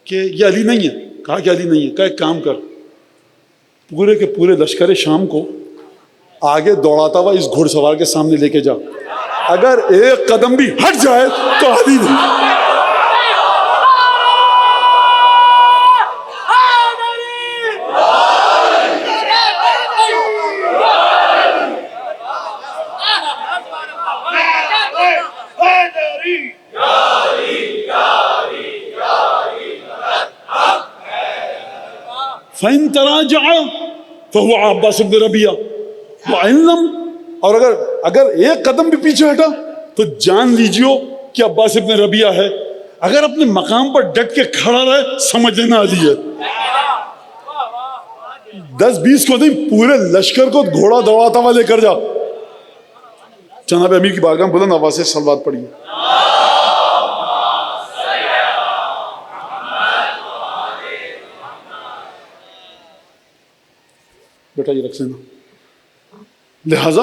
[SPEAKER 1] کہ یہ علی نہیں ہے، کہا کہ علی نہیں ہے، کہا ایک کام کر، پورے کے پورے لشکر شام کو آگے دوڑاتا ہوا اس گھوڑ سوار کے سامنے لے کے جا، اگر ایک قدم بھی ہٹ جائے تو علی نہیں۔ فَإِن تَرَاجَعَ فَهُوَ عَبَّاسُ بْنُ رَبِيعَةَ وَإِن لَمْ، اور اگر ایک قدم بھی پیچھے ہٹا تو جان لیجیو کہ عباس ابن ربیعہ ہے، اگر اپنے مقام پر ڈٹ کے کھڑا رہے سمجھ لینا علی ہے۔ 10-20 کو نہیں، پورے لشکر کو گھوڑا دوڑاتا ہوا لے کر جا۔ جناب امیر کی بارگاہ میں بلند آواز سے صلوات پڑھیے۔ بیٹا یہ رکھ لینا۔ لہذا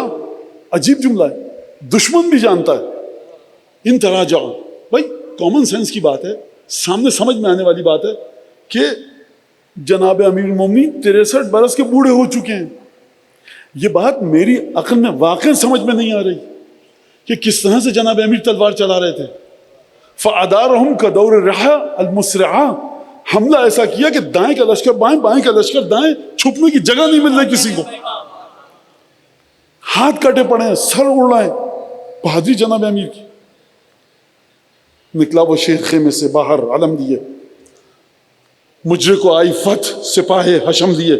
[SPEAKER 1] عجیب جملہ ہے، دشمن بھی جانتا ہے۔ ان تراجع، بھائی کامن سینس کی بات ہے، سامنے سمجھ میں آنے والی بات ہے کہ جناب امیر المومنین 63 برس کے بوڑھے ہو چکے ہیں۔ یہ بات میری عقل میں واقع سمجھ میں نہیں آ رہی کہ کس طرح سے جناب امیر تلوار چلا رہے تھے۔ فَأَدَارَهُمْ كَدَوْرِ الرِّحَى الْمُسْرِعَةِ، حملہ ایسا کیا کہ دائیں کا لشکر بائیں، بائیں کا لشکر دائیں، چھپنے کی جگہ نہیں مل رہی کسی کو، ہاتھ کٹے پڑے ہیں، سر اڑ رہے ہیں۔ بہادری جناب امیر کی۔ نکلا وہ شیر خیمے سے باہر، علم دیے، مجرے کو آئی فتح، سپاہ حشم دیے،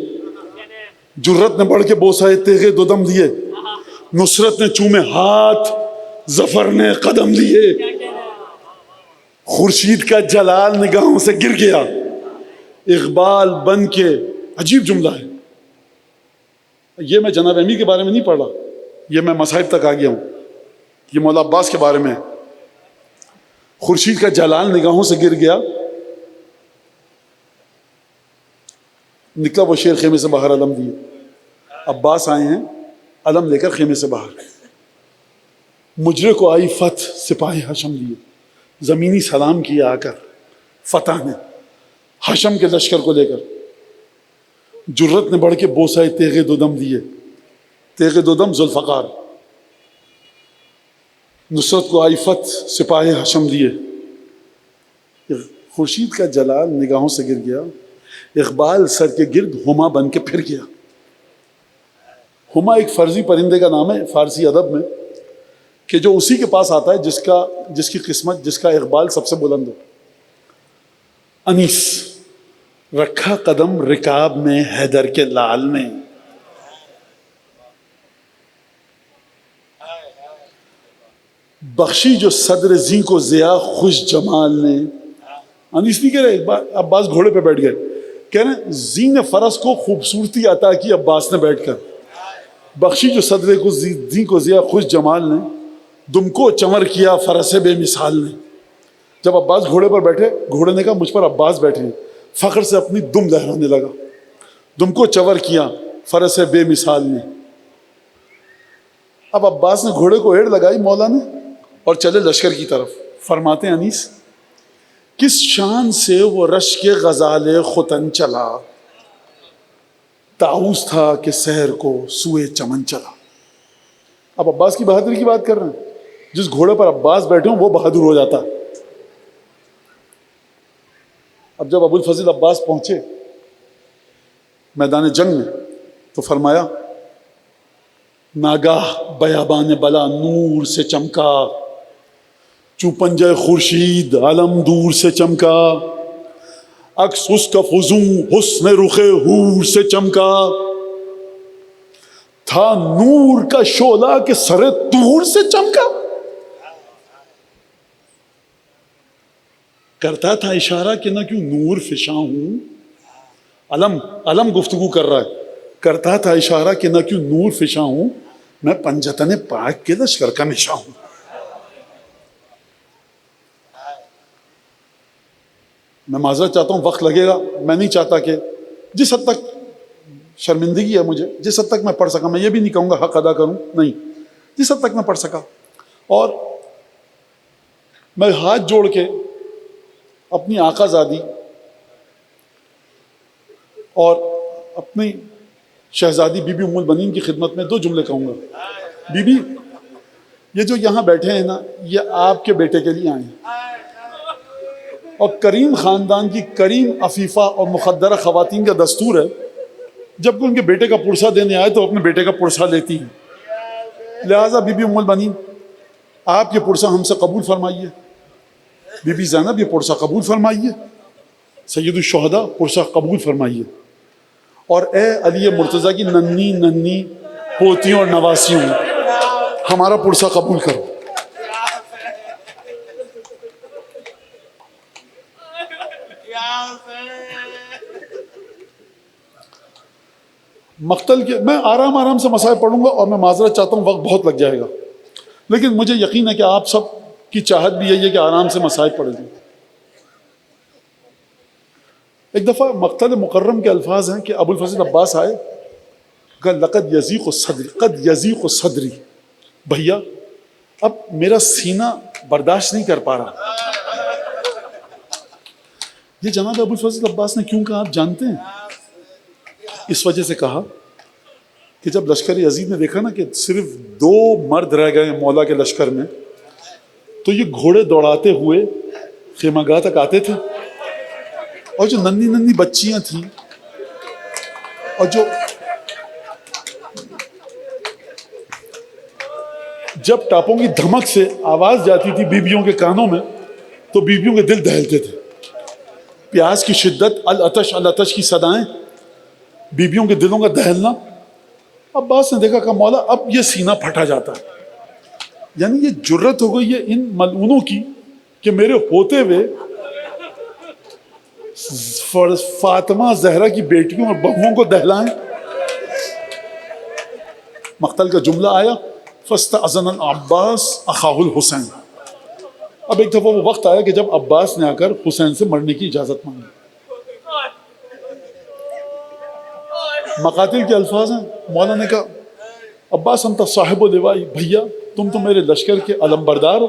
[SPEAKER 1] جرت نے بڑھ کے بوسائے تیغے دو دم دیے، نصرت نے چومے ہاتھ، ظفر نے قدم لیے، خورشید کا جلال نگاہوں سے گر گیا، اقبال بن کے. عجیب جملہ ہے یہ. میں جناب امی کے بارے میں نہیں پڑھ رہا، یہ میں مصائب تک آ گیا ہوں. یہ مولا عباس کے بارے میں ہے. خورشید کا جلال نگاہوں سے گر گیا، نکلا وہ شیر خیمے سے باہر علم دیے. عباس آئے ہیں علم لے کر خیمے سے باہر. مجرے کو آئی فتح سپاہی حشم لیے، زمینی سلام کیا آ کر فتح نے حشم کے لشکر کو لے کر. جرت نے بڑھ کے بوسائے تیغ دودم دیے، تیغ دودم ذوالفقار. نصرت کو آئی فتح سپاہی حشم لیے. خورشید کا جلال نگاہوں سے گر گیا، اقبال سر کے گرد ہما بن کے پھر گیا. ہما ایک فرضی پرندے کا نام ہے فارسی ادب میں، کہ جو اسی کے پاس آتا ہے جس کی قسمت، جس کا اقبال سب سے بلند ہو. انیس رکھا قدم رکاب میں حیدر کے لال نے، بخشی جو صدر زی کو ضیا خوش جمال نے. انیس نہیں کہہ رہے، عباس گھوڑے پہ بیٹھ گئے، کہہ رہے ہیں زی نے فرس کو خوبصورتی عطا کی عباس نے بیٹھ کر. بخشی جو صدر کو زی کو ضیا خوش جمال نے، دم کو چمر کیا فرس بے مثال نے. جب عباس گھوڑے پر بیٹھے، گھوڑے نے کہا مجھ پر عباس بیٹھے ہیں، فخر سے اپنی دم لہرانے لگا. دم کو چور کیا فرس بے مثال نے. اب عباس نے گھوڑے کو ایڑ لگائی مولا نے اور چلے لشکر کی طرف. فرماتے ہیں انیس کس شان سے وہ رش کے غزال ختن چلا، طاؤس تھا کہ سحر کو سوئے چمن چلا. اب عباس کی بہادری کی بات کر رہے ہیں. جس گھوڑے پر عباس بیٹھے ہوں وہ بہادر ہو جاتا. اب جب ابو الفضل عباس پہنچے میدان جنگ میں تو فرمایا ناگاہ بیابان بلا نور سے چمکا، چوپنجہ خورشید علم دور سے چمکا، عکس اس کا فزوں حسن رخ حور سے چمکا، تھا نور کا شعلہ کہ سر طور سے چمکا. کرتا تھا اشارہ کہ نہ کیوں نور فشاں ہوں. علم گفتگو کر رہا ہے. کرتا تھا اشارہ کہ نہ کیوں نور فشاں ہوں، میں پنجتن پاک کے لشکر کا نشاں ہوں. میں معذرت چاہتا ہوں، وقت لگے گا. میں نہیں چاہتا کہ جس حد تک شرمندگی ہے مجھے، جس حد تک میں پڑھ سکا، میں یہ بھی نہیں کہوں گا حق ادا کروں، نہیں، جس حد تک میں پڑھ سکا. اور میں ہاتھ جوڑ کے اپنی آقا زادی اور اپنی شہزادی بی بی ام البنین کی خدمت میں دو جملے کہوں گا. بی بی، یہ جو یہاں بیٹھے ہیں نا، یہ آپ کے بیٹے کے لیے آئے ہیں، اور کریم خاندان کی کریم عفیفہ اور مخدرہ خواتین کا دستور ہے جب کوئی ان کے بیٹے کا پرسہ دینے آئے تو اپنے بیٹے کا پرسہ لیتی ہیں. لہٰذا بی بی ام البنین، آپ یہ پرسہ ہم سے قبول فرمائیے. بی بی زینب یہ پرسہ قبول فرمائیے. سید الشہداء پرسہ قبول فرمائیے. اور اے علی مرتضیٰ کی ننھی ننھی پوتیوں اور نواسیوں، ہمارا پرسہ قبول کرو. مقتل کے میں آرام سے مسائل پڑھوں گا اور میں معذرت چاہتا ہوں، وقت بہت لگ جائے گا، لیکن مجھے یقین ہے کہ آپ سب کی چاہت بھی یہی ہے کہ آرام سے مسائل پڑھ لیں. ایک دفعہ مقتل مکرم کے الفاظ ہیں کہ ابو الفضل عباس آئے، کہ لقد یضیق صدری، قد یضیق صدری، بھیا اب میرا سینہ برداشت نہیں کر پا رہا. یہ جناب ابو الفضل عباس نے کیوں کہا آپ جانتے ہیں؟ اس وجہ سے کہا کہ جب لشکر یزید نے دیکھا نا کہ صرف 2 مرد رہ گئے مولا کے لشکر میں، تو یہ گھوڑے دوڑاتے ہوئے خیمہ گاہ تک آتے تھے، اور جو ننھی ننھی بچیاں تھیں، اور جو جب ٹاپوں کی دھمک سے آواز جاتی تھی بیبیوں کے کانوں میں تو بیبیوں کے دل دہلتے تھے. پیاس کی شدت، العطش العطش کی صدائیں، بیبیوں کے دلوں کا دہلنا. عباس نے دیکھا کہ مولا اب یہ سینہ پھٹا جاتا ہے. یعنی یہ جرت ہو گئی ہے ان ملعونوں کی کہ میرے ہوتے ہوئے فاطمہ زہرا کی بیٹیوں اور بہوؤں کو دہلائیں. مقتل کا جملہ آیا فاستأذن العباس اخاہ الحسین. اب ایک دفعہ وہ وقت آیا کہ جب عباس نے آ کر حسین سے مرنے کی اجازت مانگی. مقاتل کے الفاظ ہیں. مولا نے کہا عباس انت صاحب لوائی، بھیا تم تو میرے لشکر کے علم بردار ہو.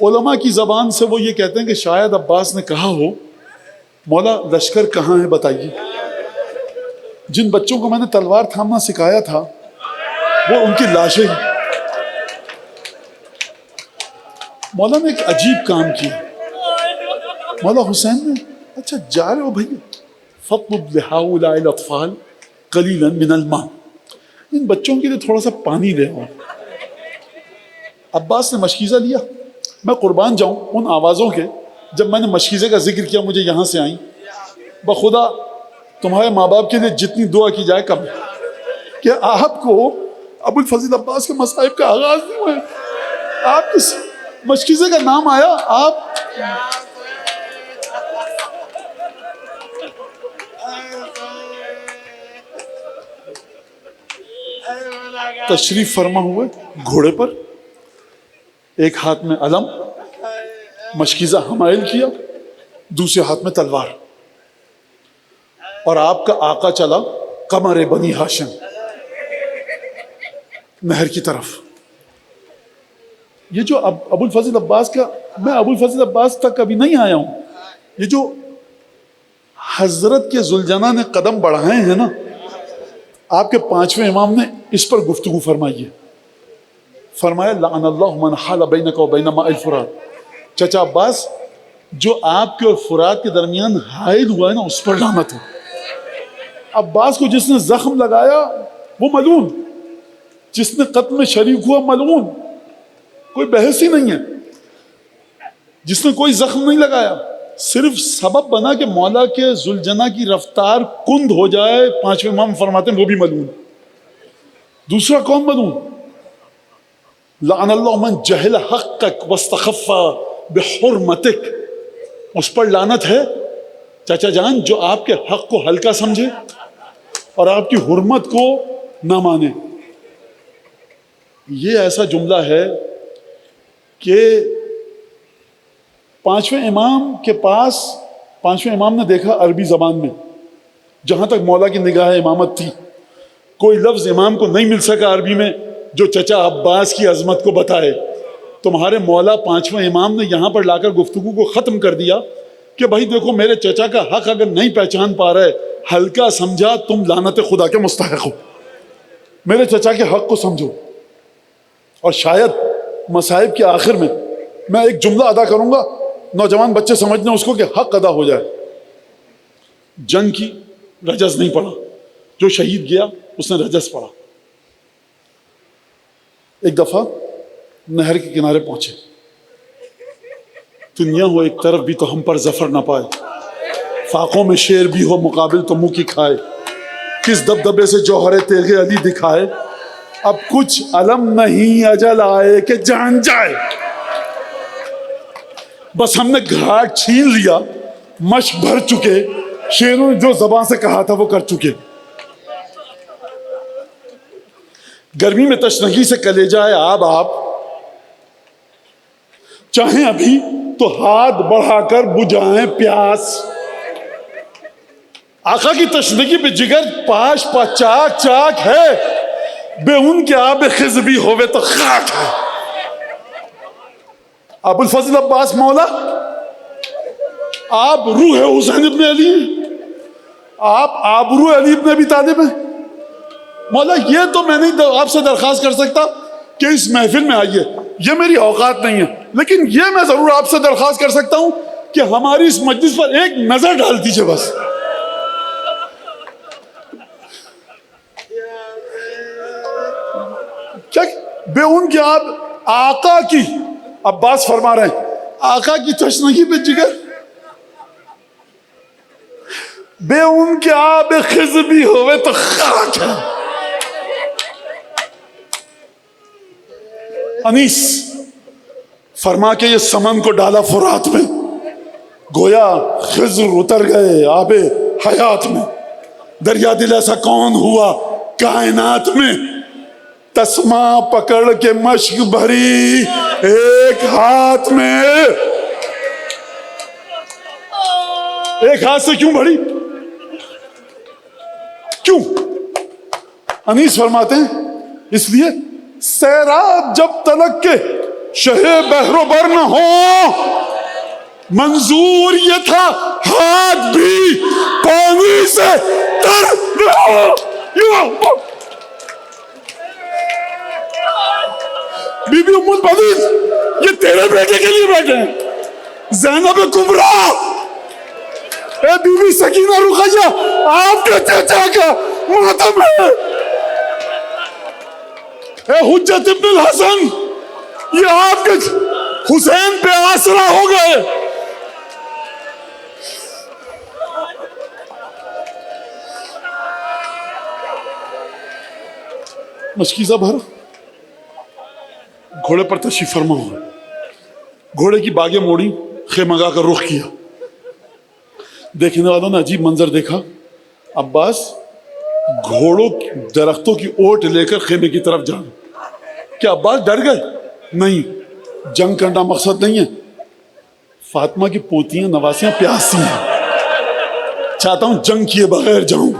[SPEAKER 1] علماء کی زبان سے وہ یہ کہتے ہیں کہ شاید عباس نے کہا ہو مولا لشکر کہاں ہے بتائیے. جن بچوں کو میں نے تلوار تھامنا سکھایا تھا وہ ان کی لاشیں ہیں. مولا نے ایک عجیب کام کیا. مولا حسین نے اچھا جا رہے ہو بھیا فَاطْلُبْ لِهَٰؤُلَاءِ الْأَطْفَالِ قَلِيلًا مِنَ الْمَاءِ، ان بچوں کے لیے تھوڑا سا پانی لے آؤ. عباس نے مشکیزہ لیا. میں قربان جاؤں ان آوازوں کے جب میں نے مشکیزے کا ذکر کیا مجھے یہاں سے آئیں. بخدا تمہارے ماں باپ کے لیے جتنی دعا کی جائے کم ہے کہ آپ کو ابو الفضل عباس کے مصائب کا آغاز نہیں ہوا. آپ کس مشکیزے کا نام آیا آپ تشریف فرما ہوئے گھوڑے پر، ایک ہاتھ میں علم، مشکیزہ حمائل کیا، دوسرے ہاتھ میں تلوار، اور آپ کا آقا چلا قمر بنی ہاشم نہر کی طرف. یہ جو ابو الفضل عباس کا، میں ابو الفضل عباس تک ابھی نہیں آیا ہوں. یہ جو حضرت کے ذوالجناح نے قدم بڑھائے ہیں نا، آپ کے پانچویں امام نے اس پر گفتگو فرمائی ہے. فرمایا لعن اللہ من حال بینک و بین ماء الفرات. چچا عباس جو آپ کے اور فرات کے درمیان حائل ہوا ہے نا اس پر لعنت ہو. عباس کو جس نے زخم لگایا وہ ملعون، جس نے قتل میں شریک ہوا ملعون، کوئی بحث ہی نہیں ہے. جس نے کوئی زخم نہیں لگایا صرف سبب بنا کہ مولا کے ذوالجناح کی رفتار کند ہو جائے، پانچویں امام فرماتے ہیں وہ بھی ملعون. دوسرا کون ملعون؟ لعن اللہ من جہل حقک واستخف بحرمتک. اس پر لعنت ہے چچا جان جو آپ کے حق کو ہلکا سمجھے اور آپ کی حرمت کو نہ مانے. یہ ایسا جملہ ہے کہ پانچویں امام کے پاس، پانچویں امام نے دیکھا عربی زبان میں جہاں تک مولا کی نگاہ امامت تھی کوئی لفظ امام کو نہیں مل سکا عربی میں جو چچا عباس کی عظمت کو بتائے. تمہارے مولا پانچویں امام نے یہاں پر لا کر گفتگو کو ختم کر دیا کہ بھائی دیکھو میرے چچا کا حق اگر نہیں پہچان پا رہے، ہلکا سمجھا تم لعنت خدا کے مستحق ہو. میرے چچا کے حق کو سمجھو. اور شاید مصائب کے آخر میں ایک جملہ ادا کروں گا، نوجوان بچے سمجھنے اس کو کہ حق ادا ہو جائے. جنگ کی رجز نہیں پڑا، جو شہید گیا اس نے رجز پڑا. ایک دفعہ نہر کے کنارے پہنچے. دنیا ہو ایک طرف بھی تو ہم پر ظفر نہ پائے، فاقوں میں شیر بھی ہو مقابل تو منہ کی کھائے. کس دبدبے سے جوہر تیغ علی دکھائے، اب کچھ علم نہیں اجل آئے کہ جان جائے. بس ہم نے گھاٹ چھین لیا، مشق بھر چکے، شیروں نے جو زبان سے کہا تھا وہ کر چکے. گرمی میں تشنگی سے کلیجہ ہے آب آپ، چاہیں ابھی تو ہاتھ بڑھا کر بجھائیں پیاس. آقا کی تشنگی پہ جگر پاش پا چاک چاک ہے، بے ان کے آب خز بھی ہوئے تو خاک ہے. ابو الفضل عباس مولا آپ روح حسین ابن علی ہیں، آپ آبرو علی ابن ابی طالب ہیں. مولا یہ تو میں نہیں آپ سے درخواست کر سکتا کہ اس محفل میں آئیے، یہ میری اوقات نہیں ہے، لیکن یہ میں ضرور آپ سے درخواست کر سکتا ہوں کہ ہماری اس مجلس پر ایک نظر ڈال دیجئے. بس کیا بے ان کے آپ آقا کی، عباس فرما رہے ہیں آقا کی تشنگی پہ جگر، بے ان کے آب خز بھی ہوئے تو خاک ہے. انیس فرما کے یہ سمن کو ڈالا فرات میں، گویا خضر اتر گئے آب حیات میں، دریا دل ایسا کون ہوا کائنات میں، تسمہ پکڑ کے مشک بھری ایک ہاتھ میں. ایک ہاتھ سے کیوں بھری؟ کیوں؟ انیس فرماتے ہیں اس لیے سیراب جب تلک کے شہ بحر و بر نہ ہو، منظور یہ تھا ہاتھ بھی پانی سے تر نہ ہو. بی بی ام البنین یہ تیرے بیٹے کے لیے بیٹھے ہیں، زینب کبریٰ، اے بی بی سکینہ رقیہ آپ کے چچا کا ماتم ہے، اے حجت ابن الحسن یہ آپ کے حسین پہ آسرا ہو گئے. مشکیزہ بھر گھوڑے پر تشریف فرما ہوا، گھوڑے کی باگیں موڑی، خیمگاہ کا رخ کیا. دیکھنے والوں نے عجیب منظر دیکھا، عباس گھوڑوں درختوں کی اوٹ لے کر خیمے کی طرف جا رہے. کیا عباس ڈر گئے؟ نہیں، جنگ کرنا مقصد نہیں ہے. فاطمہ کی پوتیاں نواسیاں پیاسی ہیں، چاہتا ہوں جنگ کیے بغیر جاؤں.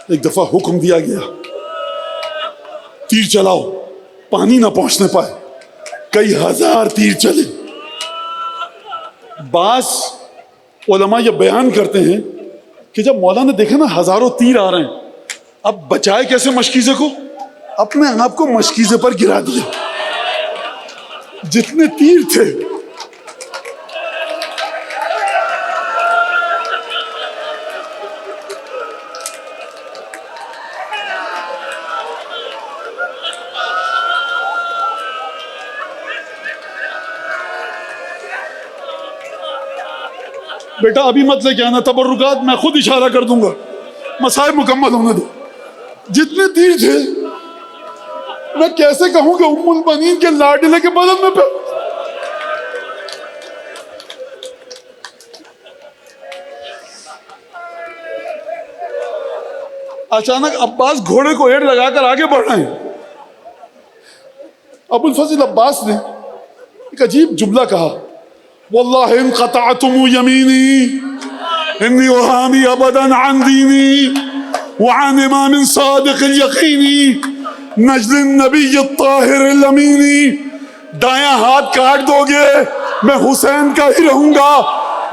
[SPEAKER 1] ایک دفعہ حکم دیا گیا تیر چلاؤ، پانی نہ پہنچنے پائے، کئی ہزار تیر چلے. بعض علماء یہ بیان کرتے ہیں کہ جب مولا نے دیکھا نا ہزاروں تیر آ رہے ہیں، اب بچائے کیسے مشکیزے کو؟ اپنے آپ کو مشکیزے پر گرا دیا. جتنے تیر تھے بیٹا ابھی مت لے کے آنا تبرکات، میں خود اشارہ کر دوں گا، مصائب مکمل ہونے دو. جتنے تیر تھے میں کیسے کہوں کہ ام البنین کے لاڈلے کے بدن میں پہ. اچانک عباس گھوڑے کو ایڑ لگا کر آگے بڑھ رہے ہیں. ابو الفضل عباس نے ایک عجیب جملہ کہا، واللہ ان قطعتم یمینی انی وہامی ابدا عن دینی وعن امام صادق الیقینی نجل النبی الطاہر الامینی. دایاں ہاتھ کاٹ دو گے میں حسین کا ہی رہوں گا،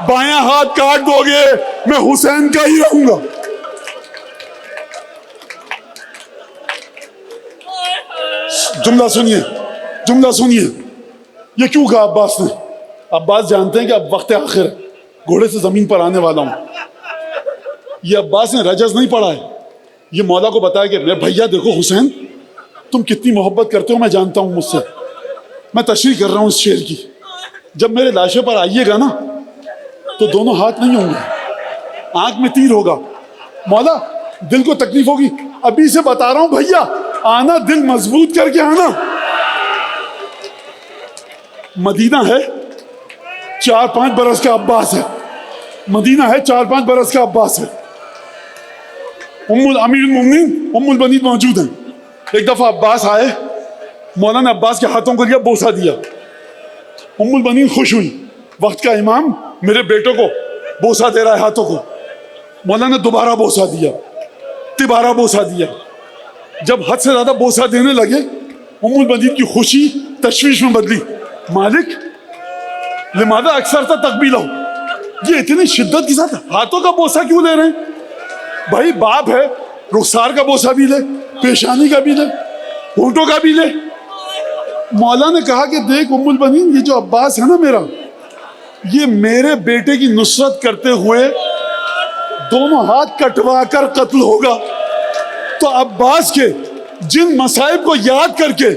[SPEAKER 1] بایاں ہاتھ کاٹ دو گے میں حسین کا ہی رہوں گا. جملہ سنیے، جملہ سنیے، یہ کیوں کہا عباس نے؟ عباس جانتے ہیں کہ اب وقت آخر ہے، گھوڑے سے زمین پر آنے والا ہوں. یہ عباس نے رجز نہیں پڑھا ہے، یہ مولا کو بتایا کہ میں بھیا دیکھو حسین تم کتنی محبت کرتے ہو میں جانتا ہوں مجھ سے، میں تشریح کر رہا ہوں اس شعر کی. جب میرے لاشے پر آئیے گا نا تو دونوں ہاتھ نہیں ہوں گے، آنکھ میں تیر ہوگا. مولا دل کو تکلیف ہوگی، ابھی سے بتا رہا ہوں بھیا، آنا دل مضبوط کر کے آنا. مدینہ ہے 4-5 برس کا عباس ہے، مدینہ ہے 4-5 برس کا عباس ہے. امیر المومنین ام البنین موجود ہیں. ایک دفعہ عباس آئے، مولا نے عباس کے ہاتھوں کو لیا، بوسہ دیا. ام البنین خوش ہوئی، وقت کا امام میرے بیٹوں کو بوسہ دے رہا ہے ہاتھوں کو. مولا نے دوبارہ بوسہ دیا، تبارہ بوسہ دیا. جب حد سے زیادہ بوسہ دینے لگے ام البنین کی خوشی تشویش میں بدلی. مالک لماذا اکثر تھا تقبیلہ، یہ اتنی شدت کے ساتھ ہاتھوں کا بوسہ کیوں لے رہے ہیں؟ بھائی باپ ہے، رخسار کا بوسہ بھی لے، پیشانی کا بھی لے، ہونٹوں کا بھی لے. مولا نے کہا کہ دیکھ ام البنین، یہ جو عباس ہے نا میرا، یہ میرے بیٹے کی نصرت کرتے ہوئے دونوں ہاتھ کٹوا کر قتل ہوگا. تو عباس کے جن مصائب کو یاد کر کے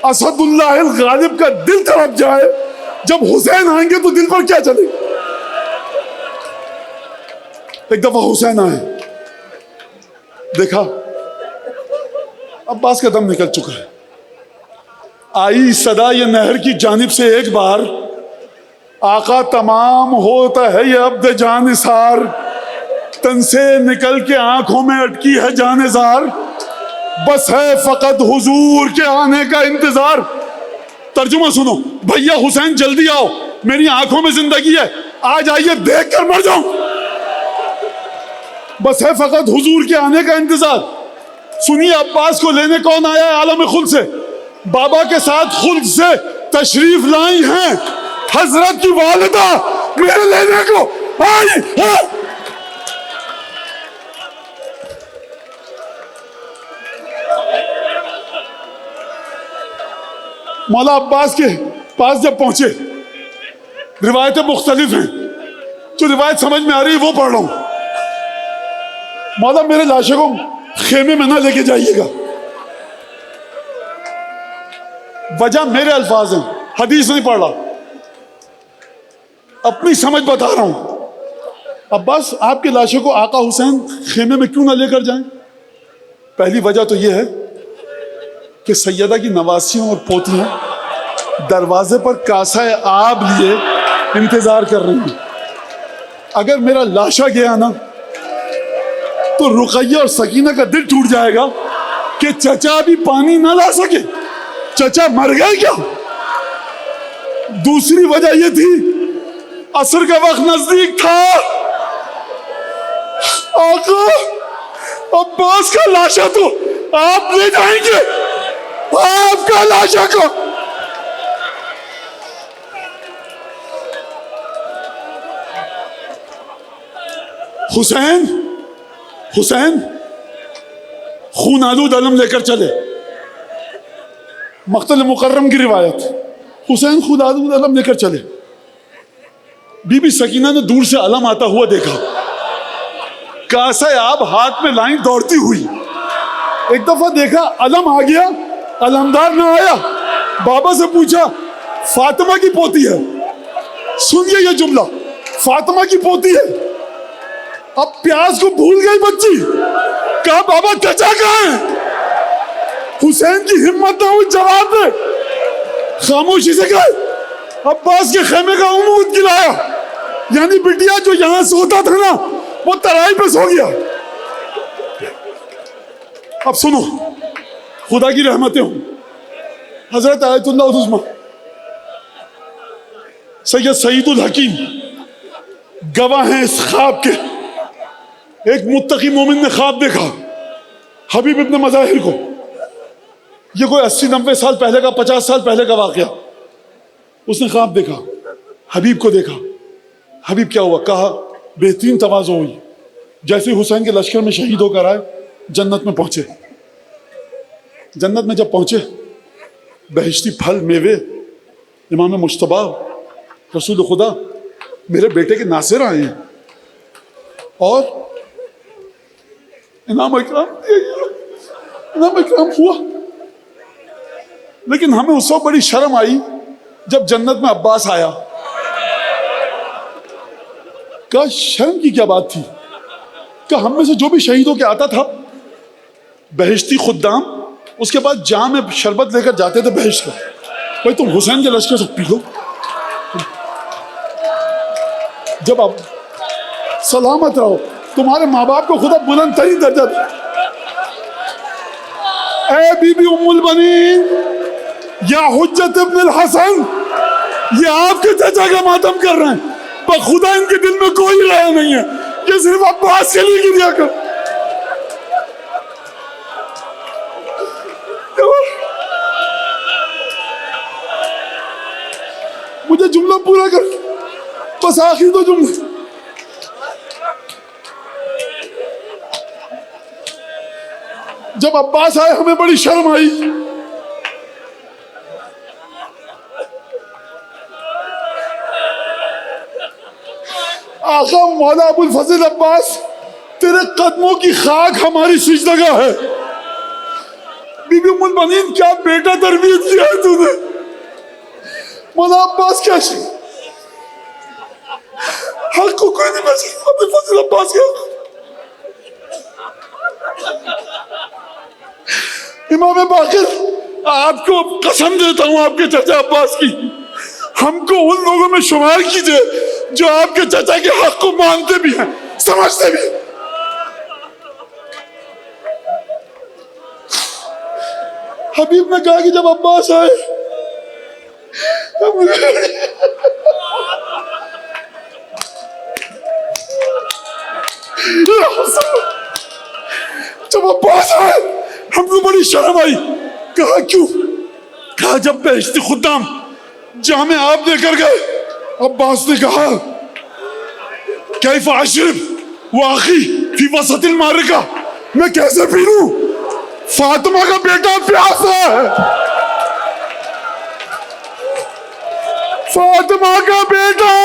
[SPEAKER 1] اسد اللہ الغالب کا دل تڑپ جائے، جب حسین آئیں گے تو دل پر کیا چلے گا؟ ایک دفعہ حسین آئے، دیکھا عباس کا دم نکل چکا ہے. آئی صدا یہ نہر کی جانب سے ایک بار، آقا تمام ہوتا ہے یہ عبد جان نثار، تن سے نکل کے آنکھوں میں اٹکی ہے جان زار، بس ہے فقط حضور کے آنے کا انتظار. ترجمہ سنو، بھیا حسین جلدی آؤ، میری آنکھوں میں زندگی ہے، آج آئیے دیکھ کر مر جاؤں. بس ہے فقط حضور کے آنے کا انتظار. سنیے عباس کو لینے کون آیا ہے عالم خلد سے؟ بابا کے ساتھ خلد سے تشریف لائی ہیں حضرت کی والدہ میرے لینے کو آئی ہے. مولا عباس کے پاس جب پہنچے، روایتیں مختلف ہیں، جو روایت سمجھ میں آ رہی ہے وہ پڑھ رہا ہوں. مولا میرے لاشے کو خیمے میں نہ لے کے جائیے گا. وجہ میرے الفاظ ہیں، حدیث نہیں پڑھ رہا، اپنی سمجھ بتا رہا ہوں. عباس آپ کے لاشے کو آقا حسین خیمے میں کیوں نہ لے کر جائیں؟ پہلی وجہ تو یہ ہے کہ سیدہ کی نواسیوں اور پوتیاں دروازے پر کاسہ آب لیے انتظار کر رہی ہیں. اگر میرا لاشا گیا نا تو رقیہ اور سکینہ کا دل ٹوٹ جائے گا کہ چچا بھی پانی نہ لا سکے. چچا مر گئے کیا؟ دوسری وجہ یہ تھی عصر کا وقت نزدیک تھا. آقا عباس کا لاشا تو آپ لے جائیں گے، آپ کا لاشا کو. حسین خون آلود علم لے کر چلے. مقتل مکرم کی روایت، حسین خون آلود علم لے کر چلے. بی بی سکینہ نے دور سے علم آتا ہوا دیکھا، کاسہ آب ہاتھ میں لائن دوڑتی ہوئی. ایک دفعہ دیکھا علم آ گیا، علمدار نہ آیا. بابا سے پوچھا فاطمہ کی پوتی ہے. سنیے یہ جملہ، فاطمہ کی پوتی ہے. اب پیاز کو بھول گئی بچی، کہا بابا چچا کہاں ہے؟ حسین کی ہمت نہ ہوئی جواب دے، خاموشی سے کہا عباس کے خیمے کا عمود گرایا. یعنی بٹیا جو یہاں سوتا تھا نا وہ ترائی پہ سو گیا. اب سنو، خدا کی رحمتیں ہوں. حضرت آیت اللہ عظمہ سید سعید الحکیم گواہ ہیں اس خواب کے. ایک متقی مومن نے خواب دیکھا حبیب ابن مظاہر کو. یہ کوئی 80-90 سال پہلے کا، 50 سال پہلے کا واقعہ. اس نے خواب دیکھا، حبیب کو دیکھا. حبیب کیا ہوا؟ کہا بہترین تواضع ہوئی. جیسے حسین کے لشکر میں شہید ہو کر آئے، جنت میں پہنچے. جنت میں جب پہنچے، بہشتی پھل میوے، امام مجتبیٰ رسول خدا میرے بیٹے کے ناصر آئے ہیں اور انعام اکرام ہوا. لیکن ہمیں اس وقت بڑی شرم آئی جب جنت میں عباس آیا. کہا شرم کی کیا بات تھی؟ کہ ہم میں سے جو بھی شہید ہو کے آتا تھا، بہشتی خدام اس کے بعد جام میں شربت لے کر جاتے تھے بہشت کا. بھائی تم حسین کے لشکر سے پی لو. جب آپ سلامت رہو، تمہارے ماں باپ کو خدا بلند ترین درجہ دے. اے بی بی ام البنین یا حجت ابن الحسن، یہ آپ کے چچا کا ماتم کر رہے ہیں، پر خدا ان کے دل میں کوئی رہا نہیں ہے. یہ صرف عباس کے لیے گریا کر. مجھے جملہ پورا کر، بس آخری دو جملے. جب عباس آئے ہمیں بڑی شرم آئی. آقا مولا ابو الفضل عباس، تیرے قدموں کی خاک ہماری سجدگاہ ہے. بی بی ام البنین کیا بیٹا تربیت کیا ہے تو نے. مولا عباس کیا حق کو کوئی نہیں بچ ابو الفضل عباس کے. امام باقر آپ کو قسم دیتا ہوں آپ کے چچا عباس کی، ہم کو ان لوگوں میں شمار کیجئے جو آپ کے چچا کے حق کو مانتے بھی ہیں، سمجھتے بھی ہیں۔ حبیب نے کہا کہ جب عباس آئے جب عباس آئے ہم کو بڑی شرم آئی، کہا کیوں؟ کہا جب بہشتی خدام جامع آپ دے کر گئے، عباس نے کہا کیف اشرب واخی فی وسط المعرکہ، میں کیسے پی لوں؟ فاطمہ کا بیٹا پیاسا ہے، فاطمہ کا بیٹا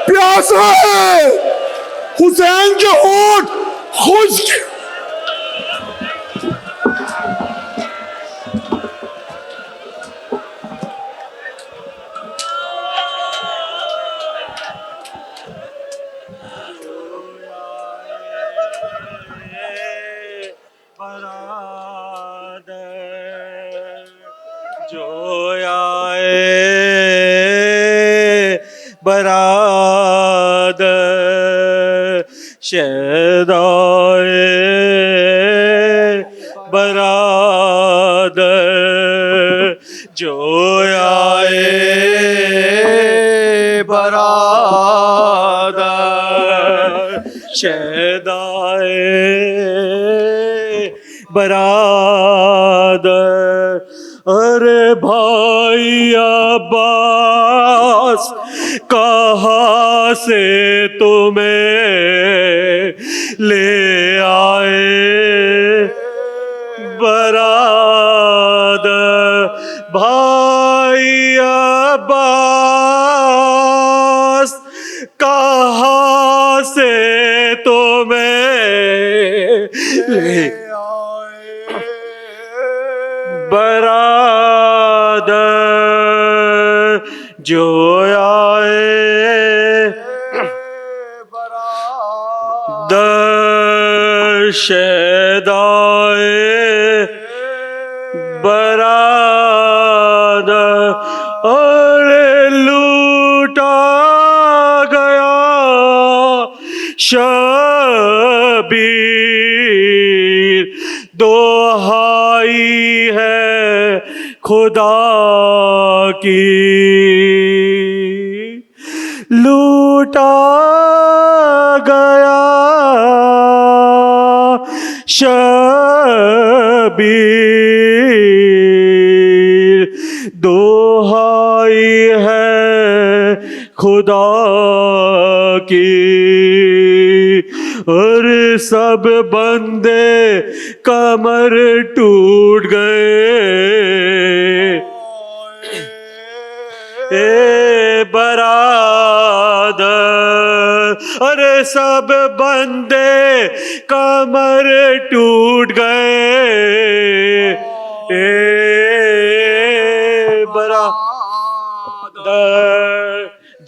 [SPEAKER 1] پیاسا ہے، حسین کے ہونٹ خشک۔
[SPEAKER 2] برادر شیدائے برادر جو آئے برادر شیدائے برادر، ارے بھائی عباس کہاں سے تمہیں لے آئے برادر، بھائی عباس کہاں سے تمہیں لے برادر جو آئے در شیدائے برادر، اور لوٹا گیا شبیر، دہائی ہے خدا کی، لوٹا گیا شبیر، دہائی ہے خدا کی، اور سب بندے کمر ٹوٹ گئے، اے برادر، ارے سب بندے کمر ٹوٹ گئے، اے برادر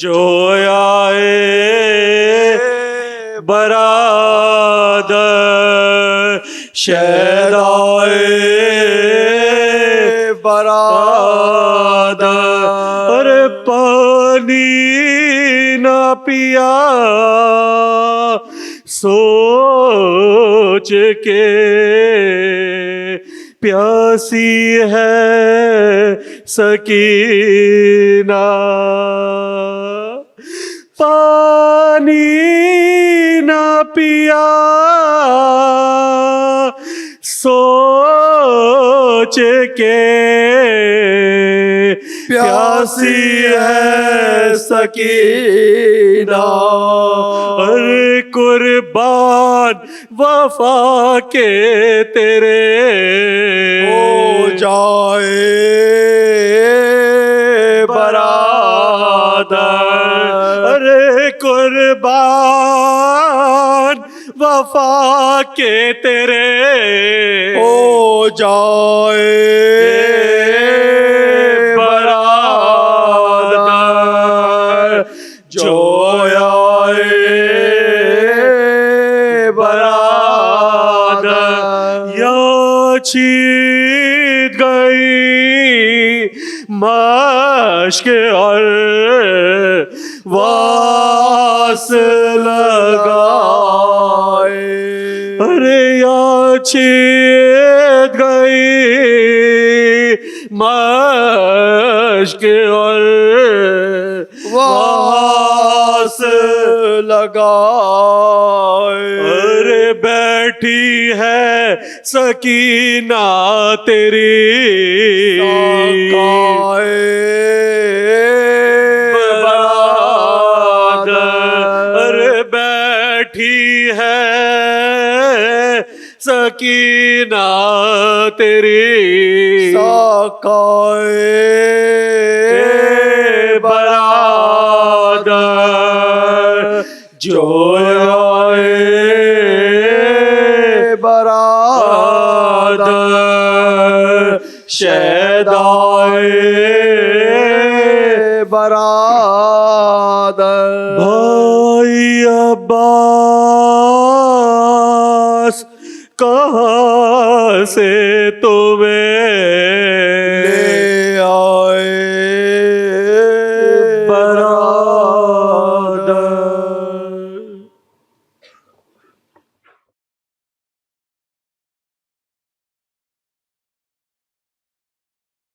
[SPEAKER 2] جو آئے برادر شیدائے برادر، ارے پانی نہ پیا سوچ کے پیاسی ہے سکینہ، پانی نہ پیا سوچ کے پیاسی ہے سکینہ، ارے قربان وفا کے تیرے ہو جائے برادر، ارے قربان وفا کے تیرے ہو جائے برادر جو آئے برادر، یا چھی مشق اور واس لگائے ارے یا چھیت گئی مشق اور
[SPEAKER 3] واس لگائے
[SPEAKER 2] ارے بیٹھی ہے سکینہ تیری ارے بیٹھی ہے سکینہ تیری
[SPEAKER 3] ساقائے
[SPEAKER 2] برادر جو آئے
[SPEAKER 3] برادر
[SPEAKER 2] شیدائے
[SPEAKER 3] برادر
[SPEAKER 2] بھائی عباس کہاں سے تمہیں